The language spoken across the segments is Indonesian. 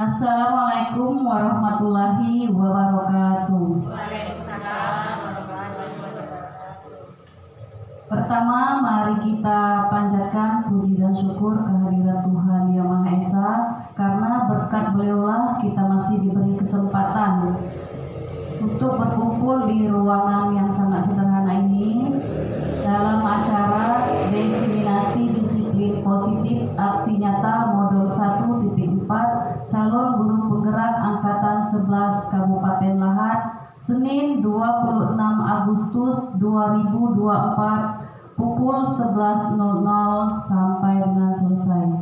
Assalamualaikum warahmatullahi wabarakatuh. Waalaikumsalam warahmatullahi wabarakatuh. Pertama, mari kita panjatkan puji dan syukur kehadirat Tuhan Yang Maha Esa, karena berkat beliaulah kita masih diberi kesempatan untuk berkumpul di ruangan yang sangat sederhana ini dalam acara Diseminasi Disiplin Positif Aksi Nyata Modul 1.4 Calon Guru Penggerak Angkatan 11 Kabupaten Lahat, Senin 26 Agustus 2024 pukul 11.00 sampai dengan selesai.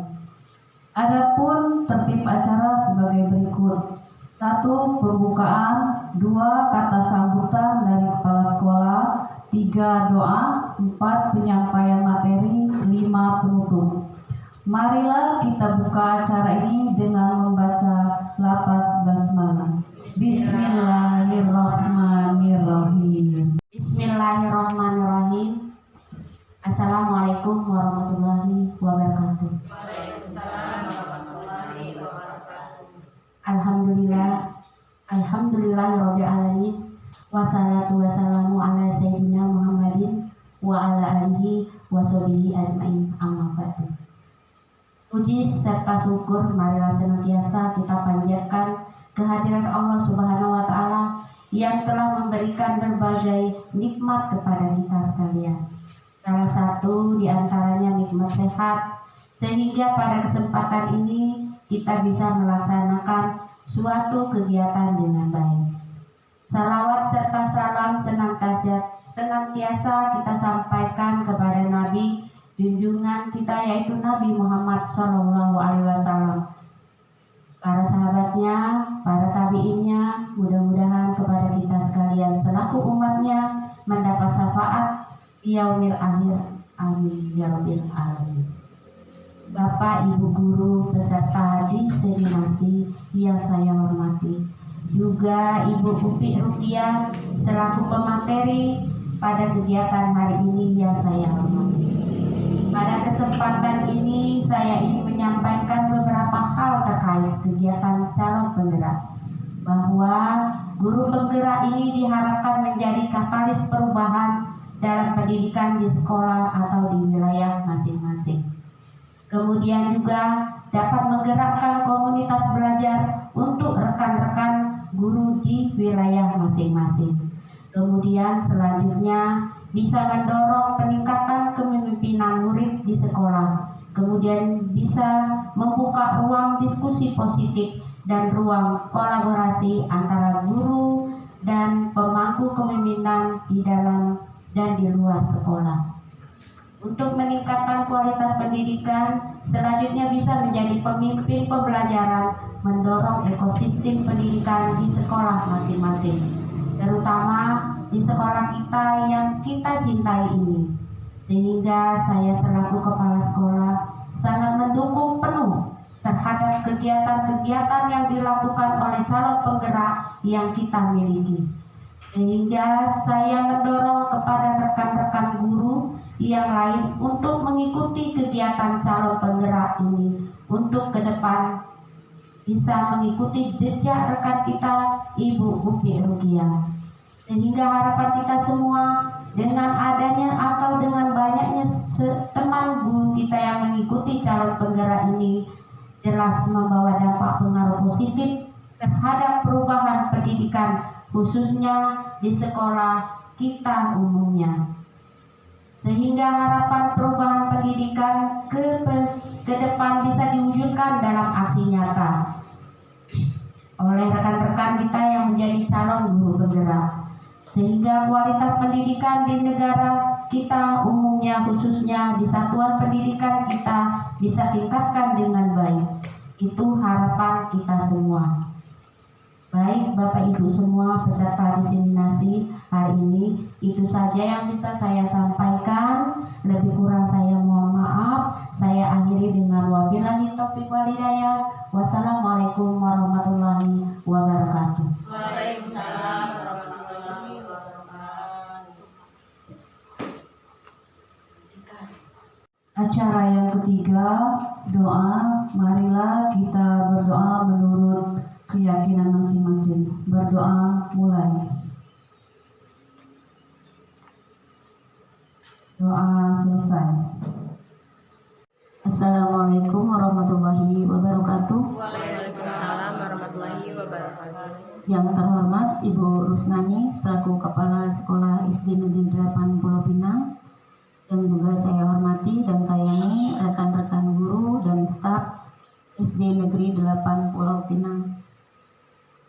Adapun tertib acara sebagai berikut: 1. Pembukaan, 2. Kata sambutan dari kepala sekolah, 3. Doa, 4. Penyampaian materi, 5. Penutup. Marilah kita buka acara ini dengan membaca lafaz basmalah. Bismillahirrahmanirrahim. Bismillahirrahmanirrahim. Assalamualaikum warahmatullahi wabarakatuh. Waalaikumsalam warahmatullahi wabarakatuh. Alhamdulillahirabbil alamin. Wassalatu wassalamu ala sayyidina Muhammadin wa ala alihi washabihi ajmain. Amma ba'du. Puji serta syukur marilah senantiasa kita panjatkan kehadiran Allah Subhanahu wa taala yang telah memberikan berbagai nikmat kepada kita sekalian. Salah satu di antaranya nikmat sehat, sehingga pada kesempatan ini kita bisa melaksanakan suatu kegiatan dengan baik. Salawat serta salam senantiasa kita sampaikan kepada Nabi junjungan kita, yaitu Nabi Muhammad SAW, para sahabatnya, para tabiinnya. Mudah-mudahan kepada kita sekalian selaku umatnya mendapat syafaat yaumil akhir. Amin ya rabbil alamin. Bapak, Ibu guru peserta diseminasi yang saya hormati, juga Ibu Upi Rukiah selaku pemateri pada kegiatan hari ini yang saya hormati. Pada kesempatan ini saya ingin menyampaikan beberapa hal terkait kegiatan calon penggerak, bahwa guru penggerak ini diharapkan menjadi katalis perubahan dalam pendidikan di sekolah atau di wilayah masing-masing. Kemudian juga dapat menggerakkan komunitas belajar untuk rekan-rekan guru di wilayah masing-masing. Kemudian selanjutnya bisa mendorong peningkatan kepemimpinan murid di sekolah. Kemudian bisa membuka ruang diskusi positif dan ruang kolaborasi antara guru dan pemangku kepemimpinan di dalam dan di luar sekolah. Untuk meningkatkan kualitas pendidikan, selanjutnya bisa menjadi pemimpin pembelajaran, mendorong ekosistem pendidikan di sekolah masing-masing, terutama di sekolah kita yang kita cintai ini. Sehingga saya selaku kepala sekolah sangat mendukung penuh terhadap kegiatan-kegiatan yang dilakukan oleh calon penggerak yang kita miliki. Sehingga saya mendorong kepada rekan-rekan guru yang lain untuk mengikuti kegiatan calon penggerak ini, untuk ke depan bisa mengikuti jejak rekan kita Ibu Upi Rukiah. Sehingga harapan kita semua dengan adanya atau dengan banyaknya teman guru kita yang mengikuti calon penggerak ini jelas membawa dampak pengaruh positif terhadap perubahan pendidikan, khususnya di sekolah kita umumnya. Sehingga harapan perubahan pendidikan ke depan bisa diwujudkan dalam aksi nyata oleh rekan-rekan kita yang menjadi calon guru penggerak. Sehingga kualitas pendidikan di negara kita umumnya, khususnya di satuan pendidikan kita, bisa tingkatkan dengan baik. Itu harapan kita semua. Baik Bapak Ibu semua peserta diseminasi hari ini, itu saja yang bisa saya sampaikan. Lebih kurang saya mohon maaf. Saya akhiri dengan wabillahi taufiq wal hidayah. Wassalamualaikum warahmatullahi wabarakatuh. Waalaikumsalam warahmatullahi wabarakatuh. Acara yang ketiga, doa. Marilah kita berdoa menurut keyakinan masing-masing. Berdoa mulai. Doa selesai. Assalamualaikum warahmatullahi wabarakatuh. Waalaikumsalam warahmatullahi wabarakatuh. Yang terhormat Ibu Rusnani selaku Kepala Sekolah SD Negeri 8 Pulau Pinang, yang juga saya hormati dan sayangi rekan-rekan guru dan staf SD Negeri 8 Pulau Pinang.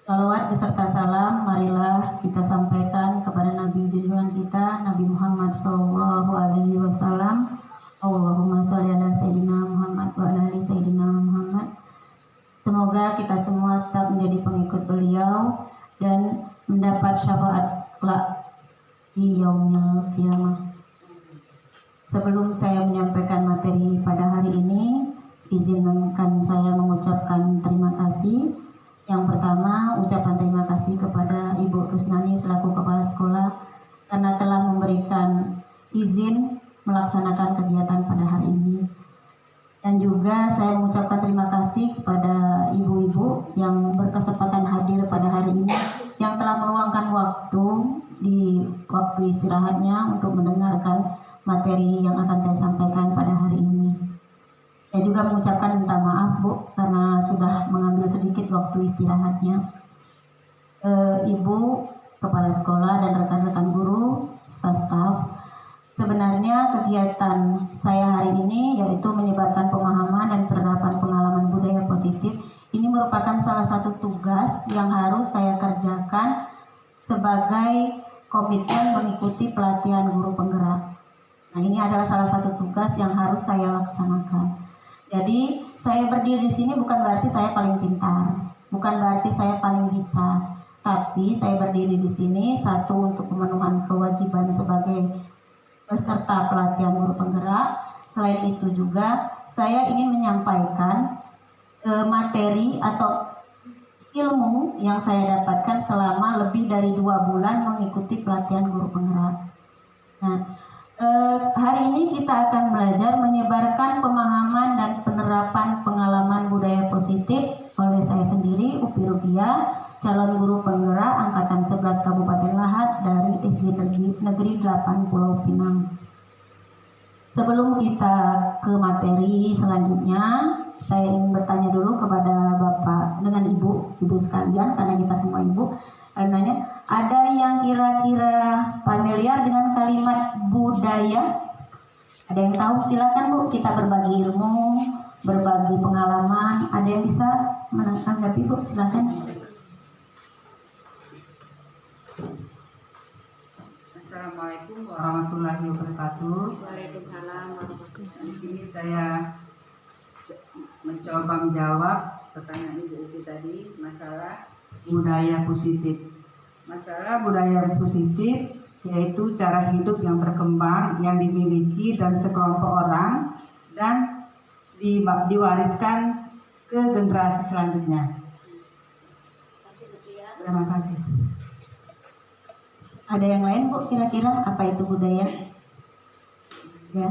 Salawat beserta salam marilah kita sampaikan kepada Nabi junjungan kita Nabi Muhammad SAW. Allahumma sholli ala Sayyidina Muhammad wa ala ali Sayyidina Muhammad. Semoga kita semua tetap menjadi pengikut beliau dan mendapat syafaat kelak di yaumil qiyamah. Sebelum saya menyampaikan materi pada hari ini, izinkan saya mengucapkan terima kasih. Yang pertama, ucapan terima kasih kepada Ibu Rusnani selaku Kepala Sekolah karena telah memberikan izin melaksanakan kegiatan pada hari ini. Dan juga saya mengucapkan terima kasih kepada ibu-ibu yang berkesempatan hadir pada hari ini, yang telah meluangkan waktu di waktu istirahatnya untuk mendengarkan materi yang akan saya sampaikan pada hari ini. Saya juga mengucapkan minta maaf Bu karena sudah mengambil sedikit waktu istirahatnya. Ibu Kepala Sekolah dan rekan-rekan guru, staf-staf, sebenarnya kegiatan saya hari ini yaitu menyebarkan pemahaman dan penerapan pengalaman budaya positif. Ini merupakan salah satu tugas yang harus saya kerjakan sebagai komitmen mengikuti pelatihan guru penggerak. Nah, ini adalah salah satu tugas yang harus saya laksanakan. Jadi saya berdiri di sini bukan berarti saya paling pintar, bukan berarti saya paling bisa, tapi saya berdiri di sini satu untuk pemenuhan kewajiban sebagai peserta pelatihan guru penggerak. Selain itu juga saya ingin menyampaikan materi atau ilmu yang saya dapatkan selama lebih dari 2 bulan mengikuti pelatihan guru penggerak. Nah, hari ini kita akan belajar menyebarkan pemahaman dan penerapan pengalaman budaya positif oleh saya sendiri, Upi Rukia, calon guru penggerak angkatan 11 Kabupaten Lahat dari SD Negeri 8 Pulau Pinang. Sebelum kita ke materi selanjutnya, saya ingin bertanya dulu kepada Bapak dengan Ibu sekalian, karena kita semua Ibu. Nanya, ada yang kira-kira familiar dengan kalimat budaya? Ada yang tahu? Silakan Bu, kita berbagi ilmu, berbagi pengalaman. Ada yang bisa menanggapi Bu? Silakan. Assalamualaikum warahmatullahi wabarakatuh. Waalaikumsalam warahmatullahi wabarakatuh. Di sini saya mencoba menjawab pertanyaan Ibu Upi tadi masalah budaya positif. Masalah budaya positif yaitu cara hidup yang berkembang yang dimiliki dan sekelompok orang dan diwariskan ke generasi selanjutnya. Terima kasih. Ada yang lain Bu, kira-kira apa itu budaya? Ya.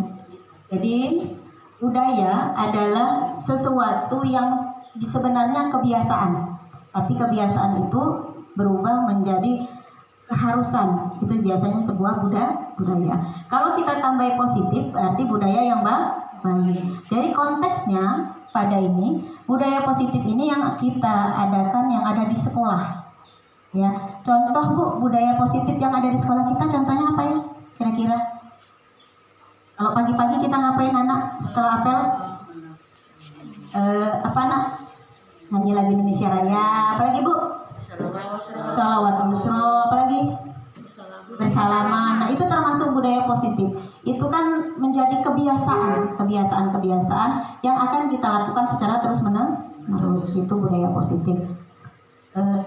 Jadi budaya adalah sesuatu yang sebenarnya kebiasaan, tapi kebiasaan itu berubah menjadi keharusan. Itu biasanya sebuah budaya. Kalau kita tambah positif berarti budaya yang baik. Jadi konteksnya pada ini budaya positif ini yang kita adakan yang ada di sekolah. Ya, contoh Bu, budaya positif yang ada di sekolah kita contohnya apa ya? Kira-kira? Kalau pagi-pagi kita ngapain anak setelah apel? Apa nak? Nyanyi lagu Indonesia Raya. Apalagi Bu? Sholawat Busro. Apalagi? Bersalaman. Nah, itu termasuk budaya positif. Itu kan menjadi kebiasaan yang akan kita lakukan secara terus menerus. Itu budaya positif.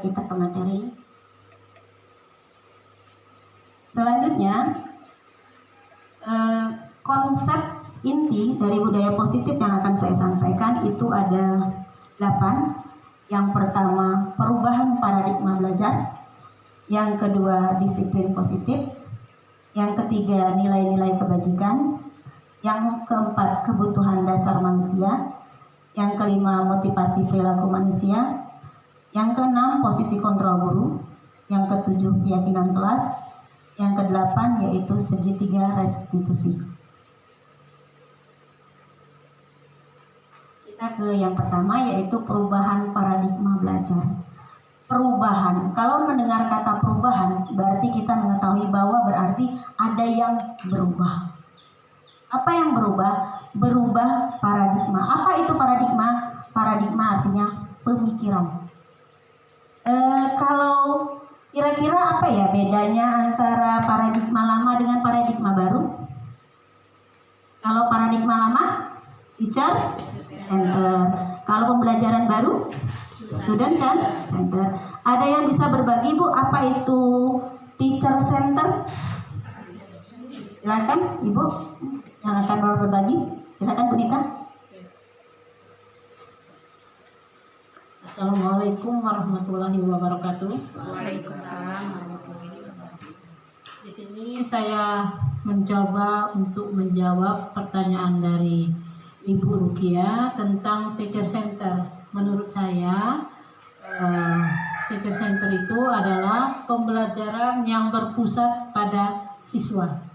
Kita ke materi. Selanjutnya, konsep inti dari budaya positif yang akan saya sampaikan itu ada 8. Yang pertama, perubahan paradigma belajar. Yang kedua, disiplin positif. Yang ketiga, nilai-nilai kebajikan. Yang keempat, kebutuhan dasar manusia. Yang kelima, motivasi perilaku manusia. Yang keenam, posisi kontrol guru. Yang ketujuh, keyakinan kelas. Yang kedelapan, yaitu segitiga restitusi. Kita ke yang pertama, yaitu perubahan paradigma belajar. Perubahan, kalau mendengar kata perubahan, berarti kita mengetahui bahwa berarti ada yang berubah. Apa yang berubah? Berubah paradigma. Apa itu paradigma? Paradigma artinya pemikiran. Kalau kira-kira apa ya bedanya antara paradigma lama dengan paradigma baru? Kalau paradigma lama, teacher center. Kalau pembelajaran baru, student center. Ada yang bisa berbagi, Bu, apa itu teacher center? Silakan, Ibu yang akan berbagi. Silakan, Bu Nita. Assalamualaikum warahmatullahi wabarakatuh. Waalaikumsalam warahmatullahi wabarakatuh. Di sini saya mencoba untuk menjawab pertanyaan dari Ibu Rukia tentang teacher center. Menurut saya, teacher center itu adalah pembelajaran yang berpusat pada siswa.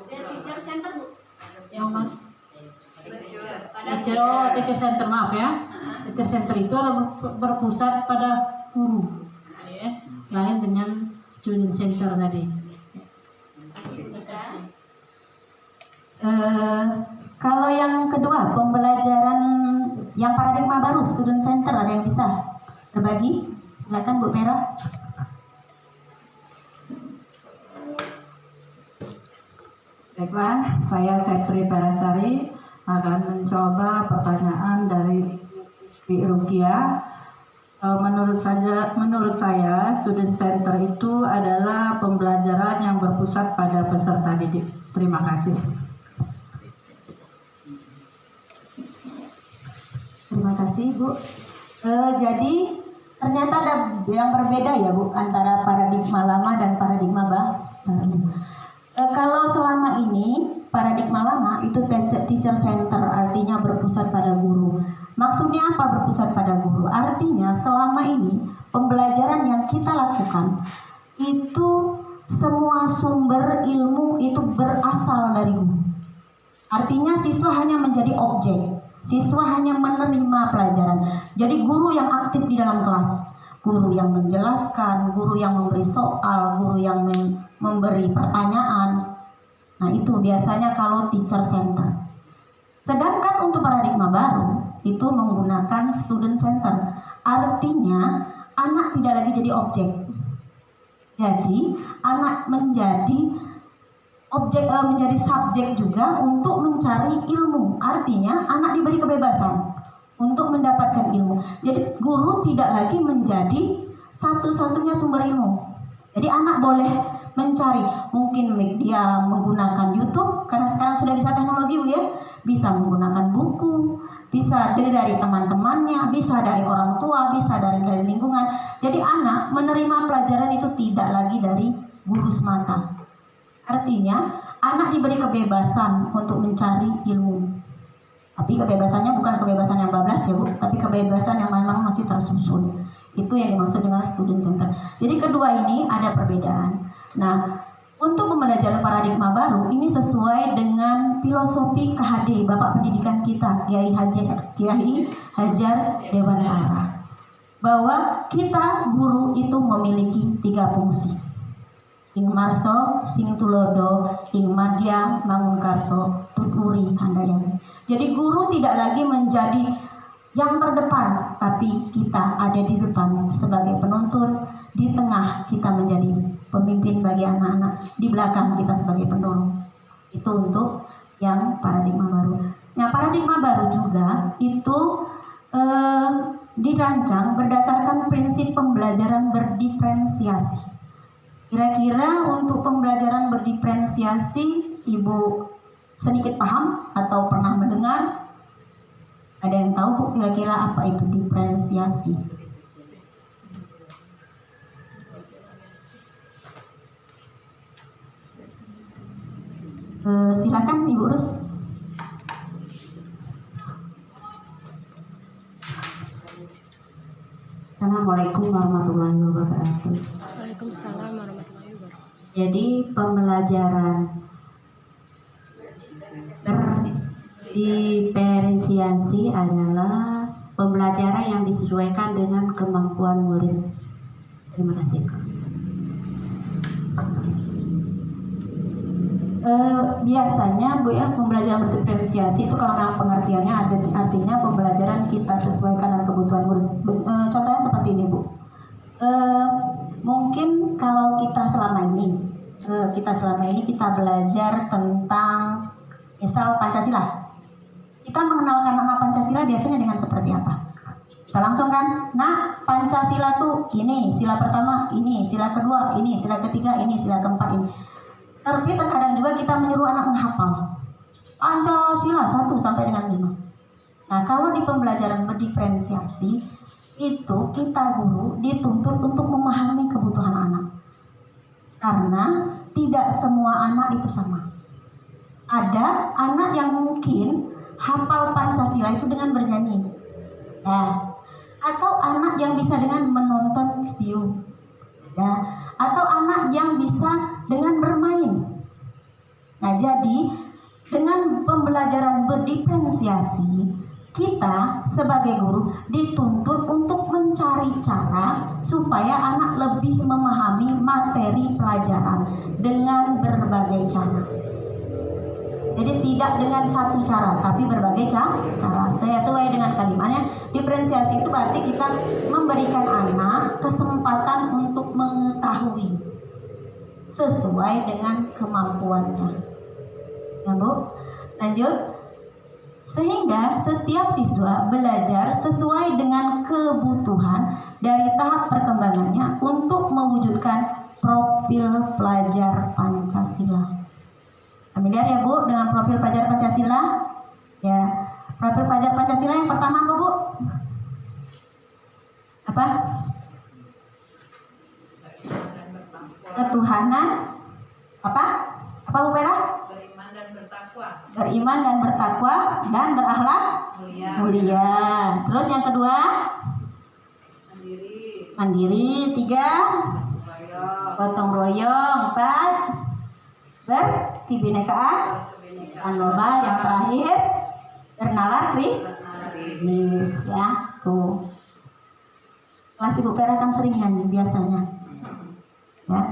Teacher center, Bu. Yang mana? Teacher center, maaf ya. Teacher center itu adalah berpusat pada guru, ya, lain dengan student center tadi. Kalau yang kedua, pembelajaran yang paradigma baru, student center, ada yang bisa berbagi? Silakan, Bu Pera. Baiklah, saya Septri Parasari akan mencoba pertanyaan dari Bi Rukia. Menurut saya student center itu adalah pembelajaran yang berpusat pada peserta didik. Terima kasih. Terima kasih, Bu. Jadi ternyata ada yang berbeda ya, Bu, antara paradigma lama dan paradigma baru. Kalau selama ini paradigma lama itu teacher center, artinya berpusat pada guru. Maksudnya apa berpusat pada guru? Artinya selama ini pembelajaran yang kita lakukan itu semua sumber ilmu itu berasal dari guru. Artinya siswa hanya menjadi objek, siswa hanya menerima pelajaran. Jadi guru yang aktif di dalam kelas, guru yang menjelaskan, guru yang memberi soal, guru yang memberi pertanyaan. Nah, itu biasanya kalau teacher center. Sedangkan untuk paradigma baru itu menggunakan student center. Artinya anak tidak lagi jadi objek. Jadi anak menjadi objek, menjadi subjek juga untuk mencari ilmu. Artinya anak diberi kebebasan untuk mendapatkan ilmu. Jadi guru tidak lagi menjadi satu-satunya sumber ilmu. Jadi anak boleh mencari, mungkin dia menggunakan YouTube karena sekarang sudah bisa teknologi, Bu, ya. Bisa menggunakan buku, bisa dari teman-temannya, bisa dari orang tua, bisa dari lingkungan. Jadi anak menerima pelajaran itu tidak lagi dari guru semata. Artinya anak diberi kebebasan untuk mencari ilmu. Tapi kebebasannya bukan kebebasan yang bablas ya, Bu, tapi kebebasan yang memang masih tersusun. Itu yang dimaksud dengan student center. Jadi kedua ini ada perbedaan. Nah, untuk pembelajaran paradigma baru ini sesuai dengan filosofi KHD Bapak Pendidikan kita, Kiai Hajar Dewantara, bahwa kita guru itu memiliki 3 fungsi. Ing marso, sing tulodo, ing madya, mangunkarso, tuturi handayani. Jadi guru tidak lagi menjadi yang terdepan, tapi kita ada di depan sebagai penuntun, di tengah kita menjadi pemimpin bagi anak-anak, di belakang kita sebagai pendorong. Itu untuk yang paradigma baru. Nah, paradigma baru juga itu dirancang berdasarkan prinsip pembelajaran berdiferensiasi. Kira-kira untuk pembelajaran berdiferensiasi, Ibu sedikit paham atau pernah mendengar? Ada yang tahu, Bu, kira-kira apa itu diferensiasi? Silakan Ibu Rus. Assalamualaikum warahmatullahi wabarakatuh. Waalaikumsalam warahmatullahi wabarakatuh. Jadi pembelajaran diferensiasi adalah pembelajaran yang disesuaikan dengan kemampuan murid. Terima kasih. Biasanya Bu ya, pembelajaran berdiferensiasi itu kalau memang pengertiannya ada artinya pembelajaran kita sesuaikan dengan kebutuhan murid. Contohnya seperti ini Bu. Mungkin kalau kita selama ini kita belajar tentang misal Pancasila. Kita mengenalkan anak Pancasila biasanya dengan seperti apa? Kita langsung kan, nah Pancasila tuh ini, sila pertama ini, sila kedua ini, sila ketiga ini, sila keempat ini. Tapi terkadang juga kita menyuruh anak menghafal Pancasila 1 sampai dengan 5. Nah kalau di pembelajaran berdiferensiasi itu kita guru dituntut untuk memahami kebutuhan anak. Karena tidak semua anak itu sama. Ada anak yang mungkin hafal Pancasila itu dengan bernyanyi. Nah, atau anak yang bisa dengan menonton video. Ya, atau anak yang bisa dengan bermain. Nah, jadi dengan pembelajaran berdiferensiasi, kita sebagai guru dituntut untuk mencari cara supaya anak lebih memahami materi pelajaran dengan berbagai cara. Jadi tidak dengan satu cara, tapi berbagai cara. Saya sesuai dengan kalimatnya. Diferensiasi itu berarti kita memberikan anak kesempatan untuk mengetahui sesuai dengan kemampuannya. Ya Bu, lanjut. Sehingga setiap siswa belajar sesuai dengan kebutuhan dari tahap perkembangannya untuk mewujudkan profil pelajar Pancasila. Familiar ya Bu dengan profil pelajar Pancasila? Ya, profil pelajar Pancasila yang pertama apa Bu? Apa? Ketuhanan. Apa? Apa Bu Vera? Beriman dan bertakwa dan berakhlak mulia. Terus yang kedua? Mandiri. 3 gotong royong. 4 berkebinekaan global. Yang terakhir bernalar kritis. Ya tuh kelas Ibu Vera kan sering nyanyi biasanya ya.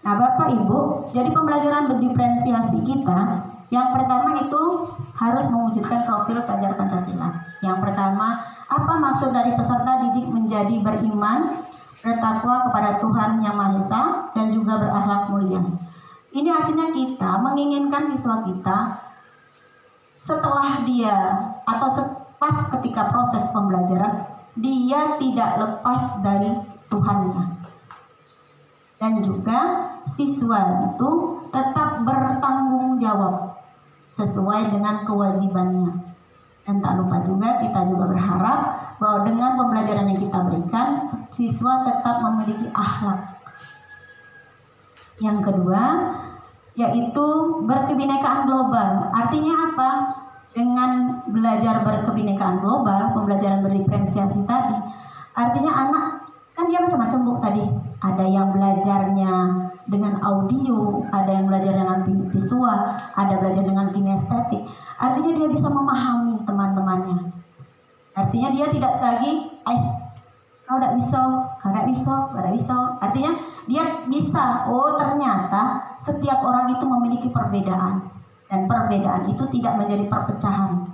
Nah Bapak Ibu, jadi pembelajaran berdiferensiasi kita yang pertama itu harus mewujudkan profil pelajar Pancasila. Yang pertama, apa maksud dari peserta didik menjadi beriman, bertakwa kepada Tuhan Yang Maha Esa, dan juga berakhlak mulia. Ini artinya kita menginginkan siswa kita setelah dia atau pas ketika proses pembelajaran, dia tidak lepas dari Tuhannya. Dan juga siswa itu tetap bertanggung jawab sesuai dengan kewajibannya. Dan tak lupa juga kita juga berharap bahwa dengan pembelajaran yang kita berikan, siswa tetap memiliki akhlak. Yang kedua, yaitu berkebinekaan global. Artinya apa? Dengan belajar berkebinekaan global, pembelajaran berdiferensiasi tadi, artinya anak kan dia macam-macam Bu tadi. Ada yang belajarnya dengan audio, ada yang belajar dengan visual, ada belajar dengan kinestetik. Artinya dia bisa memahami teman-temannya. Artinya dia tidak lagi, kau tidak bisa, kau tidak bisa, kau tidak bisa. Artinya dia bisa, oh ternyata setiap orang itu memiliki perbedaan. Dan perbedaan itu tidak menjadi perpecahan.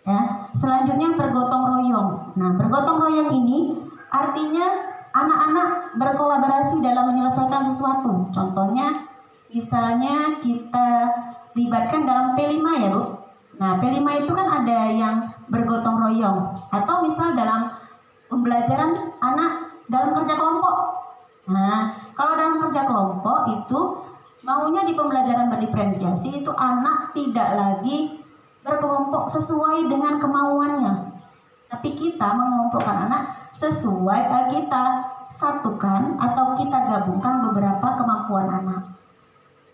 Ya, selanjutnya bergotong royong. Nah, bergotong royong ini artinya anak-anak berkolaborasi dalam menyelesaikan sesuatu. Contohnya, misalnya kita libatkan dalam P5 ya Bu. Nah, P5 itu kan ada yang bergotong royong. Atau misal dalam pembelajaran anak dalam kerja kelompok. Nah, kalau dalam kerja kelompok itu maunya di pembelajaran berdiferensiasi itu anak tidak lagi berkelompok sesuai dengan kemauannya. Tapi kita mengelompokkan anak sesuai, kita satukan atau kita gabungkan beberapa kemampuan anak.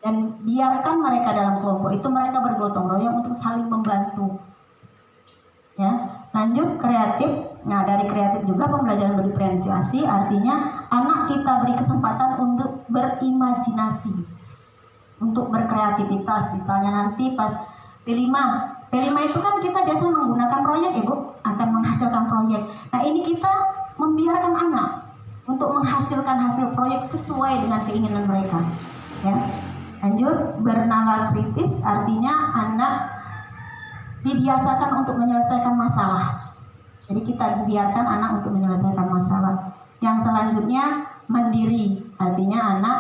Dan biarkan mereka dalam kelompok itu mereka bergotong royong untuk saling membantu. Ya, lanjut kreatif. Nah, dari kreatif juga pembelajaran berdiferensiasi artinya anak kita beri kesempatan untuk berimajinasi, untuk berkreativitas. Misalnya nanti pas P5 itu kan kita biasa menggunakan proyek ya Bu, akan menghasilkan proyek. Nah ini kita membiarkan anak untuk menghasilkan hasil proyek sesuai dengan keinginan mereka. Ya. Lanjut, bernalar kritis artinya anak dibiasakan untuk menyelesaikan masalah. Jadi kita biarkan anak untuk menyelesaikan masalah. Yang selanjutnya mandiri, artinya anak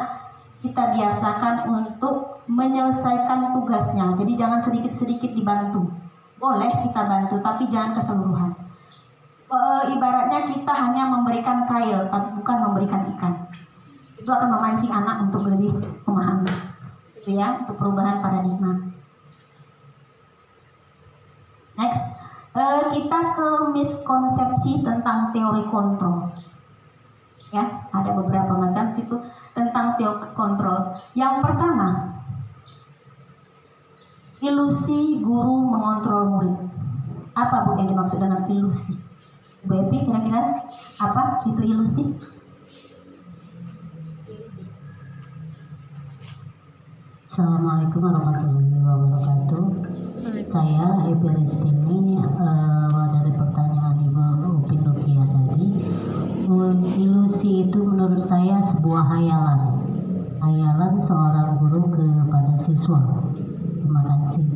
kita biasakan untuk menyelesaikan tugasnya. Jadi jangan sedikit-sedikit dibantu. Boleh kita bantu, tapi jangan keseluruhan. Ibaratnya kita hanya memberikan kail, tapi bukan memberikan ikan. Itu akan memancing anak untuk lebih memahami. Itu ya, untuk perubahan paradigma. Next. Kita ke miskonsepsi tentang teori kontrol. Ya, ada beberapa macam situ tentang teori kontrol. Yang pertama, ilusi guru mengontrol murid. Apa Bu yang dimaksud dengan ilusi? Bu Epi, kira-kira apa itu ilusi? Assalamualaikum warahmatullahi wabarakatuh. Saya Epi Ristini dari pertanyaan Ibu Upi Rukia tadi. Ilusi itu menurut saya sebuah hayalan seorang guru kepada siswa. Terima kasih.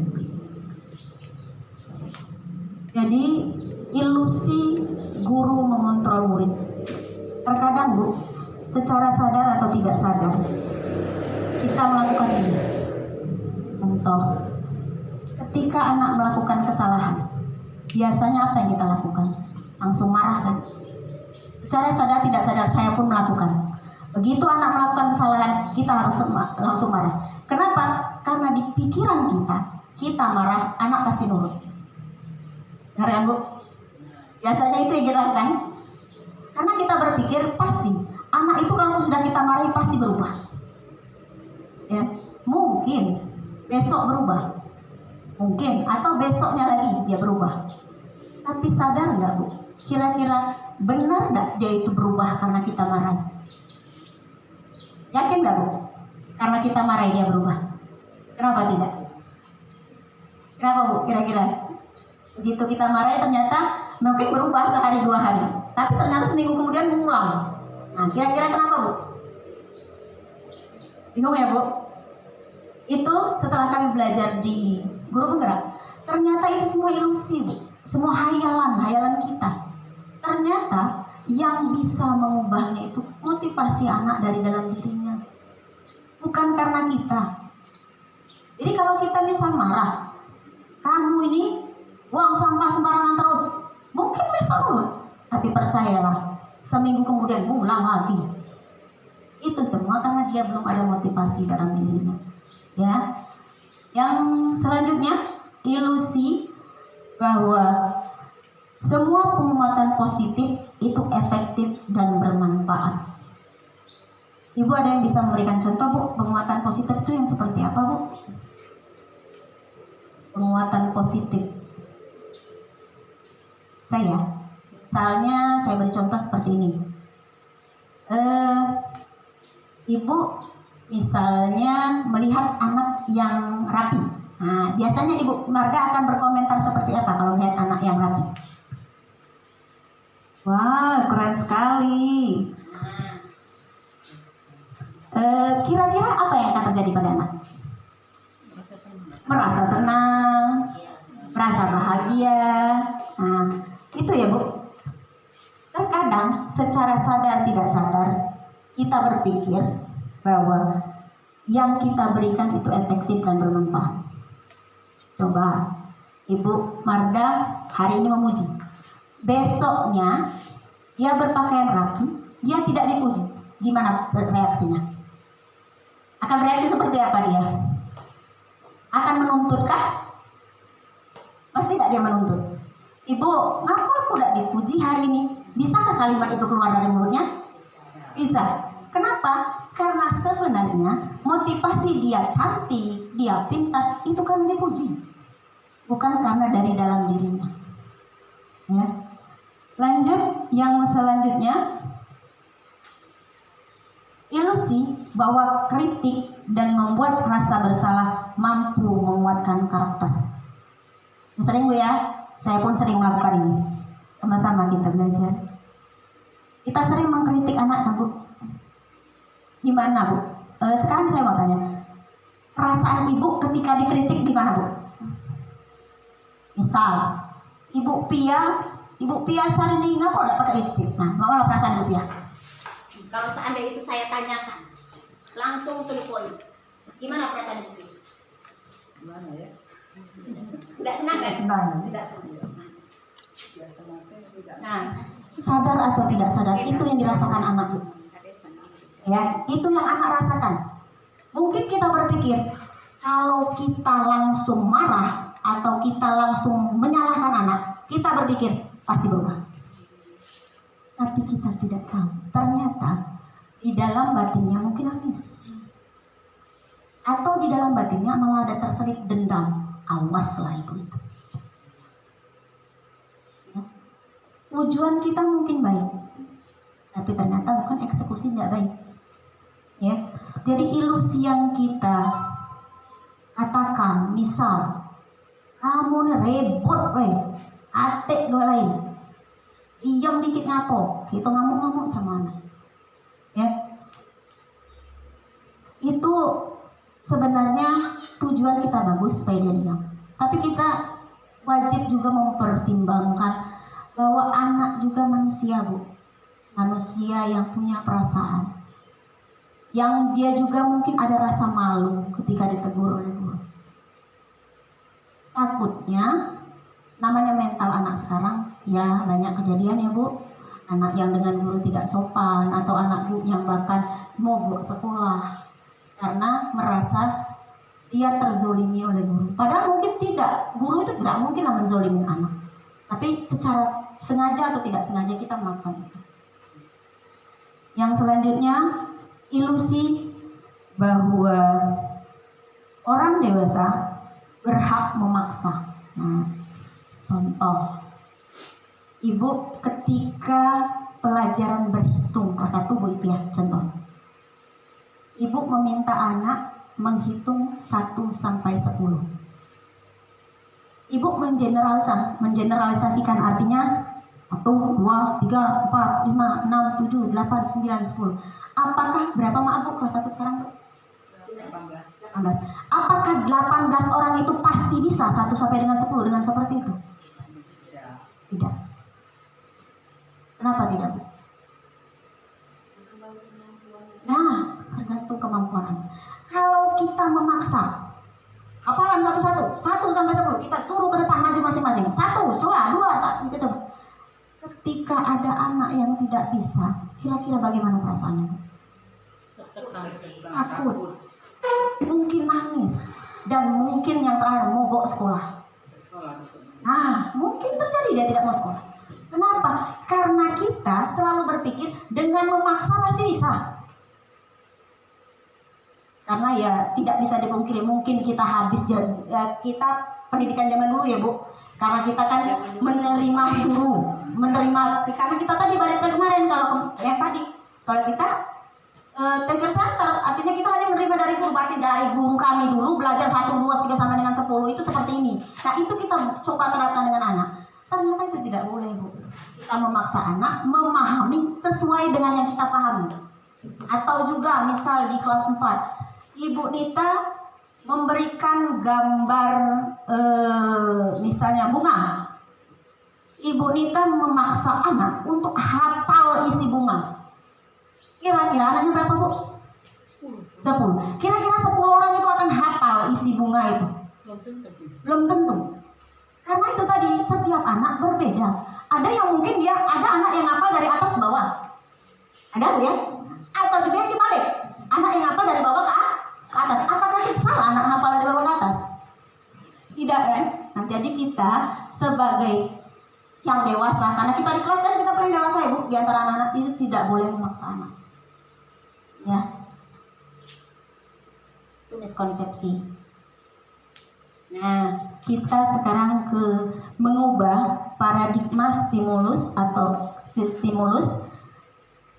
Jadi ilusi guru mengontrol murid. Terkadang Bu, secara sadar atau tidak sadar kita melakukan ini. Contoh, ketika anak melakukan kesalahan, biasanya apa yang kita lakukan? Langsung marah kan? Secara sadar tidak sadar saya pun melakukan. Begitu anak melakukan kesalahan, kita harus langsung marah. Kenapa? Karena di pikiran kita marah, anak pasti nurut. Benar kan Bu? Biasanya itu yang kita lakukan. Karena kita berpikir pasti anak itu kalau sudah kita marahi pasti berubah. Ya, mungkin besok berubah, mungkin atau besoknya lagi dia berubah. Tapi sadar nggak Bu? Kira-kira benar nggak dia itu berubah karena kita marahi? Yakin nggak Bu? Karena kita marahi dia berubah? Kenapa tidak? Kenapa Bu? Kira-kira begitu kita marahi ternyata mungkin berubah sehari 2 hari, tapi ternyata seminggu kemudian mengulang. Nah, kira-kira kenapa Bu? Bingung ya Bu? Itu setelah kami belajar di Guru Penggerak, ternyata itu semua ilusi Bu, semua hayalan kita. Ternyata yang bisa mengubahnya itu motivasi anak dari dalam dirinya, bukan karena kita. Jadi kalau kita misal marah, kamu ini buang sampah sembarangan terus, mungkin besok nurut, tapi percayalah seminggu kemudian ulang lagi. Itu semua karena dia belum ada motivasi dalam dirinya. Ya, yang selanjutnya ilusi bahwa semua penguatan positif itu efektif dan bermanfaat. Ibu ada yang bisa memberikan contoh Bu, penguatan positif itu yang seperti apa Bu? Penguatan positif. Misalnya saya beri contoh seperti ini. Ibu misalnya melihat anak yang rapi. Nah, biasanya Ibu Marga akan berkomentar seperti apa kalau melihat anak yang rapi? Wah, keren sekali. Kira-kira apa yang akan terjadi pada anak? Merasa senang, merasa bahagia. Nah, itu ya Bu. Terkadang secara sadar tidak sadar kita berpikir bahwa yang kita berikan itu efektif dan bermanfaat. Coba Ibu Marda hari ini memuji, besoknya dia berpakaian rapi, dia tidak dipuji, gimana reaksinya? Akan bereaksi seperti apa dia? Akan menuntutkah? Pasti tidak dia menuntut. Ibu, ngapa aku tidak dipuji hari ini? Bisakah kalimat itu keluar dari mulutnya? Bisa. Kenapa? Karena sebenarnya motivasi dia cantik, dia pintar, itu karena dipuji, bukan karena dari dalam dirinya. Ya. Lanjut, yang selanjutnya, ilusi bahwa kritik dan membuat rasa bersalah mampu menguatkan karakter. Sering Bu ya, saya pun sering melakukan ini. Sama-sama kita belajar. Kita sering mengkritik anak kan Bu? Gimana Bu? Sekarang saya mau tanya, perasaan ibu ketika dikritik gimana Bu? Misal, Ibu Pia Sarini ngapa nggak pakai lipstick? Nah, mau perasaan Ibu Pia? Kalau seandainya itu saya tanyakan, langsung to the point. Gimana perasaan Ibu Pia? Gimana ya? Tidak senang kan? Senang. Tidak senang. Biasa mati tidak. Nah, sadar atau tidak sadar, itu yang dirasakan anak Bu. Ya, itu yang anak rasakan. Mungkin kita berpikir, kalau kita langsung marah atau kita langsung menyalahkan anak, kita berpikir pasti berubah. Tapi kita tidak tahu, ternyata di dalam batinnya mungkin nangis. Atau di dalam batinnya malah ada terselip dendam. Awaslah ibu itu. Ya. Tujuan kita mungkin baik, tapi ternyata bukan eksekusi tidak baik. Ya, jadi ilusi yang kita katakan, misal kamu rebut, atik gue lain, diam dikit ngapo, kita ngamuk-ngamuk sama anak, ya, itu sebenarnya tujuan kita bagus supaya dia diam, tapi kita wajib juga mempertimbangkan bahwa anak juga manusia Bu, manusia yang punya perasaan, yang dia juga mungkin ada rasa malu ketika ditegur oleh guru. Takutnya, namanya mental anak sekarang, ya banyak kejadian ya Bu, anak yang dengan guru tidak sopan, atau anak Bu yang bahkan mogok sekolah karena merasa dia terzolimi oleh guru. Padahal mungkin tidak, guru itu tidak mungkin menzolimi anak, tapi secara sengaja atau tidak sengaja kita melakukan itu. Yang selanjutnya, ilusi bahwa orang dewasa berhak memaksa. Nah, contoh, ibu ketika pelajaran berhitung kelas 1 Bu ya, contoh, ibu meminta anak menghitung 1 sampai 10. Ibu mengeneralisasikan, artinya 1, 2, 3, 4, 5, 6, 7, 8, 9, 10. Apakah berapa maaf Bu kelas 1 sekarang Bu? 18. Apakah 18 orang itu pasti bisa 1 sampai dengan 10 dengan seperti itu? Tidak. Kenapa tidak Bu? Nah, tergantung kemampuan Anda. Kalau kita memaksa hafalan 1 sampai 10, kita suruh ke depan maju masing-masing. 1, coba, 2, 1, kita coba. Ketika ada anak yang tidak bisa, kira-kira bagaimana perasaannya? Takut, mungkin nangis, dan mungkin yang terakhir mogok sekolah. Nah, mungkin terjadi dia tidak mau sekolah. Kenapa? Karena kita selalu berpikir dengan memaksa pasti bisa. Karena ya tidak bisa dipungkiri, mungkin kita habis kita pendidikan zaman dulu ya Bu. Karena kita kan menerima guru, karena kita tadi balik ke kemarin kalau kita teacher center, artinya kita hanya menerima dari guru, berarti dari guru kami dulu belajar 1, 2, 3 sampai dengan 10 itu seperti ini. Nah itu kita coba terapkan dengan anak. Ternyata itu tidak boleh Bu. Kita memaksa anak memahami sesuai dengan yang kita pahami. Atau juga misal di kelas 4, Ibu Nita memberikan gambar misalnya bunga. Ibu Nita memaksa anak untuk hafal isi bunga. Kira-kira anaknya berapa Bu? 10. Kira-kira 10 orang itu akan hafal isi bunga itu? Belum tentu. Karena itu tadi, setiap anak berbeda. Ada yang mungkin ada anak yang hafal dari atas ke bawah. Ada Bu ya? Atau juga yang dibalik, anak yang hafal dari bawah ke atas. Apakah kita salah anak hafal dari bawah ke atas? Tidak kan? Nah jadi kita sebagai yang dewasa, karena kita di kelas kan kita paling dewasa ya Bu, di antara anak-anak itu tidak boleh memaksa anak. Ya, itu miskonsepsi. Nah, kita sekarang mengubah paradigma stimulus atau stimulus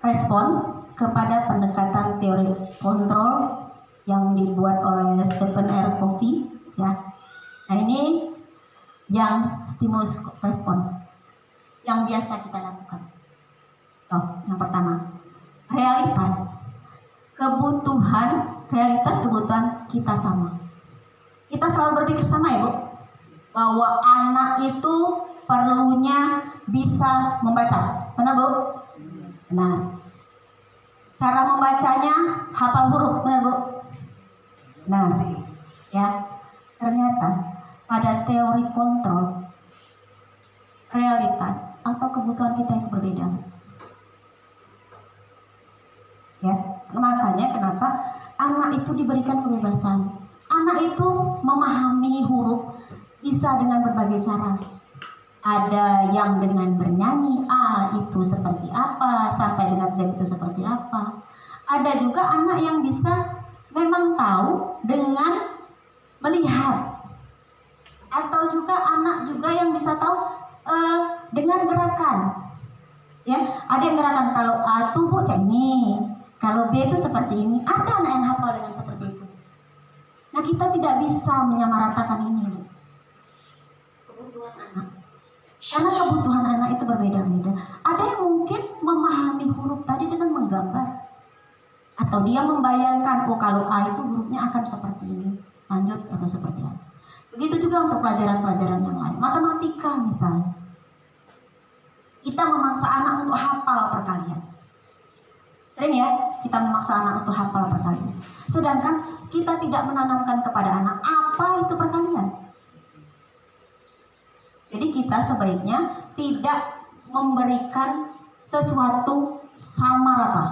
respon kepada pendekatan teori kontrol yang dibuat oleh Stephen R. Covey, ya. Nah, ini yang stimulus respon yang biasa kita lakukan. Yang pertama, realitas kebutuhan kita sama. Kita selalu berpikir sama ya Bu, bahwa anak itu perlunya bisa membaca, benar Bu? Benar. Cara membacanya hafal huruf, benar Bu? Nah, ya, ternyata pada teori kontrol realitas atau kebutuhan kita itu berbeda. Ya, makanya kenapa anak itu diberikan kebebasan. Anak itu memahami huruf bisa dengan berbagai cara. Ada yang dengan bernyanyi A itu seperti apa, sampai dengan Z itu seperti apa. Ada juga anak yang bisa memang tahu dengan melihat. Atau juga anak juga yang bisa tahu dengan gerakan. Ya, ada yang gerakan kalau A tubuh cak ini, kalau B itu seperti ini. Ada anak yang hafal dengan seperti itu. Nah, kita tidak bisa menyamaratakan ini, Bu. Kebutuhan anak. Karena kebutuhan anak itu berbeda-beda. Ada yang mungkin memahami huruf tadi dengan menggambar. Atau dia membayangkan, oh kalau A itu hurufnya akan seperti ini, lanjut atau seperti apa. Begitu juga untuk pelajaran-pelajaran yang lain. Matematika misalnya. Kita memaksa anak untuk hafal perkalian. Sering ya, kita memaksa anak untuk hafal perkalian. Sedangkan kita tidak menanamkan kepada anak apa itu perkalian. Jadi kita sebaiknya tidak memberikan sesuatu sama rata.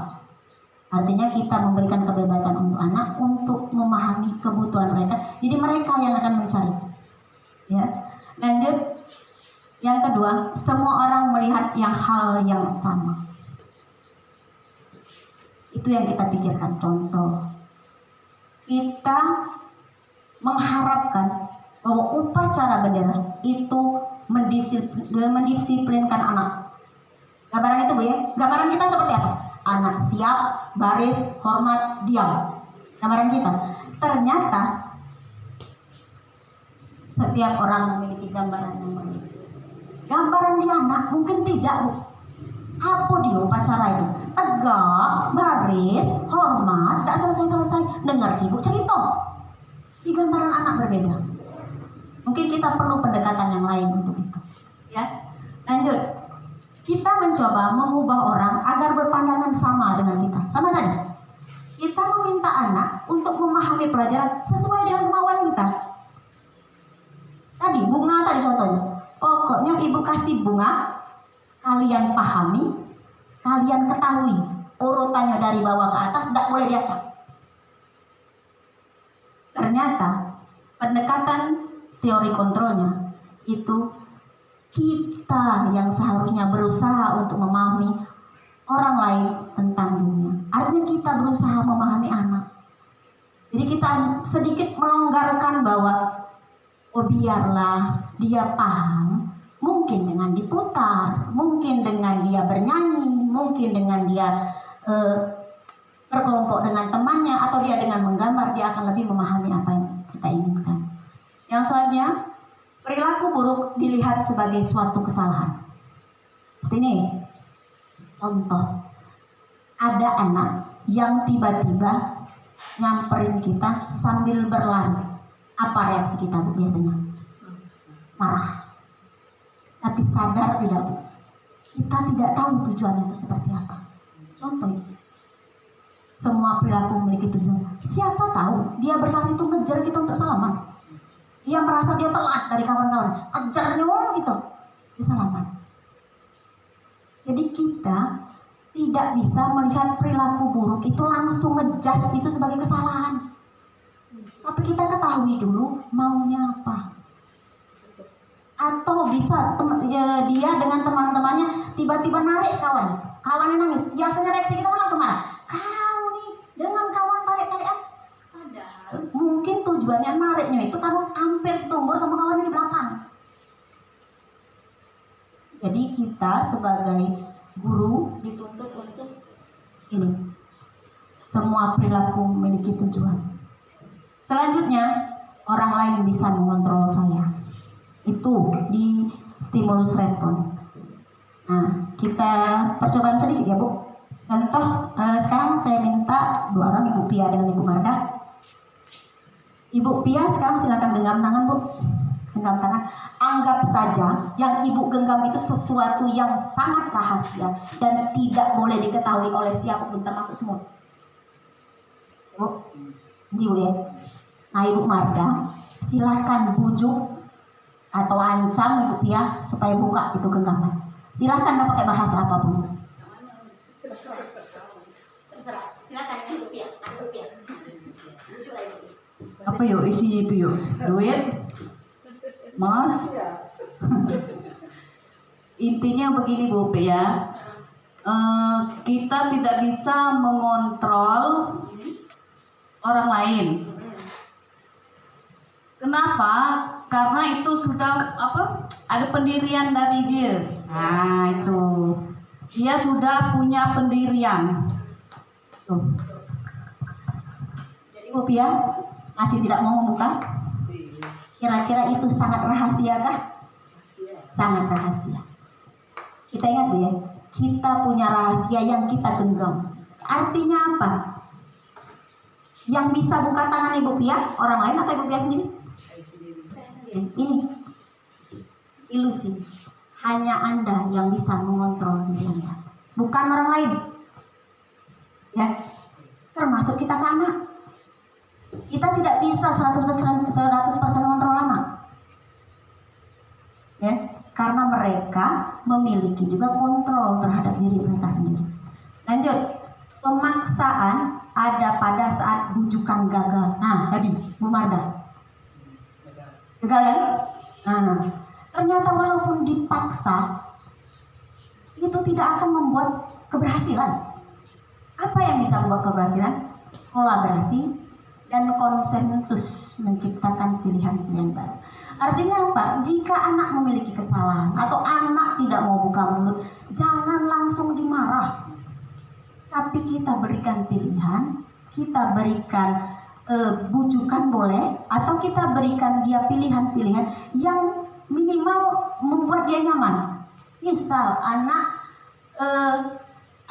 Artinya kita memberikan kebebasan untuk anak untuk memahami kebutuhan mereka. Jadi mereka yang akan mencari. Ya, lanjut. Yang kedua, semua orang melihat hal yang sama. Itu yang kita pikirkan. Contoh, kita mengharapkan bahwa upacara bendera itu mendisiplinkan anak. Gambaran itu Bu ya. Gambaran kita seperti apa? Anak siap, baris, hormat, diam. Gambaran kita. Ternyata setiap orang memiliki gambaran yang berbeda. Gambaran di anak mungkin tidak Bu. Apa dia upacara itu? Tegak, baris, hormat, tak selesai-selesai. Dengar ibu cerita. Di gambaran anak berbeda. Mungkin kita perlu pendekatan yang lain untuk itu. Ya, lanjut. Kita mencoba mengubah orang agar berpandangan sama dengan kita. Sama tadi. Kita meminta anak untuk memahami pelajaran sesuai dengan kemauan kita. Tadi bunga tadi contohnya. Pokoknya ibu kasih bunga, kalian pahami, kalian ketahui urutannya dari bawah ke atas, tidak boleh diacak. Ternyata pendekatan teori kontrolnya itu kita yang seharusnya berusaha untuk memahami orang lain tentang dunia. Artinya kita berusaha memahami anak. Jadi kita sedikit melonggarkan bahwa oh biarlah dia paham. Mungkin dengan diputar, mungkin dengan dia bernyanyi, mungkin dengan dia berkelompok dengan temannya, atau dia dengan menggambar, dia akan lebih memahami apa yang kita inginkan. Yang selanjutnya, perilaku buruk dilihat sebagai suatu kesalahan. Seperti ini, contoh, ada anak yang tiba-tiba nyamperin kita sambil berlari. Apa reaksi kita Bu biasanya? Marah. Tapi sadar tidak Bu? Kita tidak tahu tujuannya itu seperti apa. Contoh, semua perilaku memiliki tujuan. Siapa tahu dia berlari itu ngejar kita untuk salaman. Dia merasa dia telat dari kawan-kawan, kejarnya gitu, dia salaman. Jadi kita tidak bisa melihat perilaku buruk itu langsung ngejas itu sebagai kesalahan. Tapi kita ketahui dulu maunya apa. Atau bisa dia dengan teman-temannya tiba-tiba narik kawannya nangis. Biasanya reaksi kita langsung marah. Kau nih dengan kawan tarik-tarikan. Padahal mungkin tujuannya nariknya itu karena hampir itu sebagai guru dituntut untuk ini. Semua perilaku memiliki tujuan. Selanjutnya, orang lain bisa mengontrol saya. Itu di stimulus respon. Nah, kita percobaan sedikit ya Bu. Contoh, sekarang saya minta dua orang, Ibu Pia dan Ibu Marda. Ibu Pia sekarang silakan genggam tangan Bu. Genggam tangan. Anggap saja yang Ibu genggam itu sesuatu yang sangat rahasia dan tidak boleh diketahui oleh siapapun termasuk semut. Bu, Ibu ya. Nah Ibu Marda, silakan bujuk atau ancam Ibu Pia supaya buka itu genggaman. Silakan Anda pakai bahasa apapun. Terserah. Silakan dengan rupiah. Ada rupiah. Lucu lah ini. Apa yuk isi itu yuk? Duit? Mas? Intinya begini Bu ya. Kita tidak bisa mengontrol orang lain. Kenapa? Karena itu sudah ada pendirian dari dia. Nah itu dia sudah punya pendirian. Tuh. Jadi Bu Pia masih tidak mau membuka? Kira-kira itu sangat rahasia kah? Sangat rahasia. Kita ingat Bu ya, kita punya rahasia yang kita genggam. Artinya apa? Yang bisa buka tangan Ibu Pia, orang lain atau Ibu Pia sendiri? Ini ilusi. Hanya Anda yang bisa mengontrol diri Anda, bukan orang lain. Ya, termasuk kita ke anak. Kita tidak bisa 100% kontrol anak. Ya, karena mereka memiliki juga kontrol terhadap diri mereka sendiri. Lanjut, pemaksaan ada pada saat bujukan gagal. Nah, tadi Bu Marda. Gagal kan? Nah, ternyata walaupun dipaksa itu tidak akan membuat keberhasilan. Apa yang bisa membuat keberhasilan? Kolaborasi dan konsensus menciptakan pilihan-pilihan baru. Artinya apa? Jika anak memiliki kesalahan atau anak tidak mau buka mulut, jangan langsung dimarah. Tapi kita berikan pilihan, kita berikan bujukan boleh, atau kita berikan dia pilihan-pilihan yang minimal membuat dia nyaman. Misal anak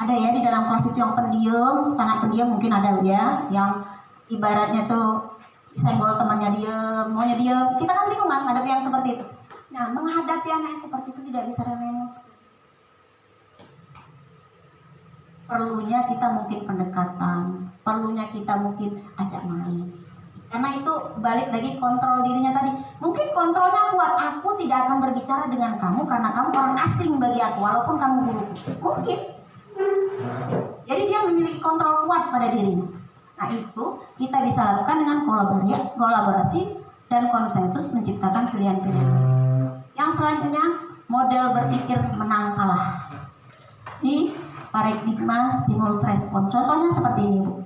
ada ya di dalam kelas itu yang pendiam, sangat pendiam, mungkin ada ya yang ibaratnya tuh senggol temannya dia, maunya dia. Kita kan bingung kan menghadapi yang seperti itu. Nah, menghadapi anak yang seperti itu tidak bisa dengan emosi. Perlunya kita mungkin pendekatan, perlunya kita mungkin ajak main. Karena itu balik lagi kontrol dirinya tadi. Mungkin kontrolnya kuat, aku tidak akan berbicara dengan kamu karena kamu orang asing bagi aku, walaupun kamu guruku. Mungkin. Jadi dia memiliki kontrol kuat pada dirinya. Nah itu kita bisa lakukan dengan kolaborasi dan konsensus menciptakan pilihan-pilihan. Yang selanjutnya model berpikir menang kalah. Di paradigma stimulus respon. Contohnya seperti ini Bu.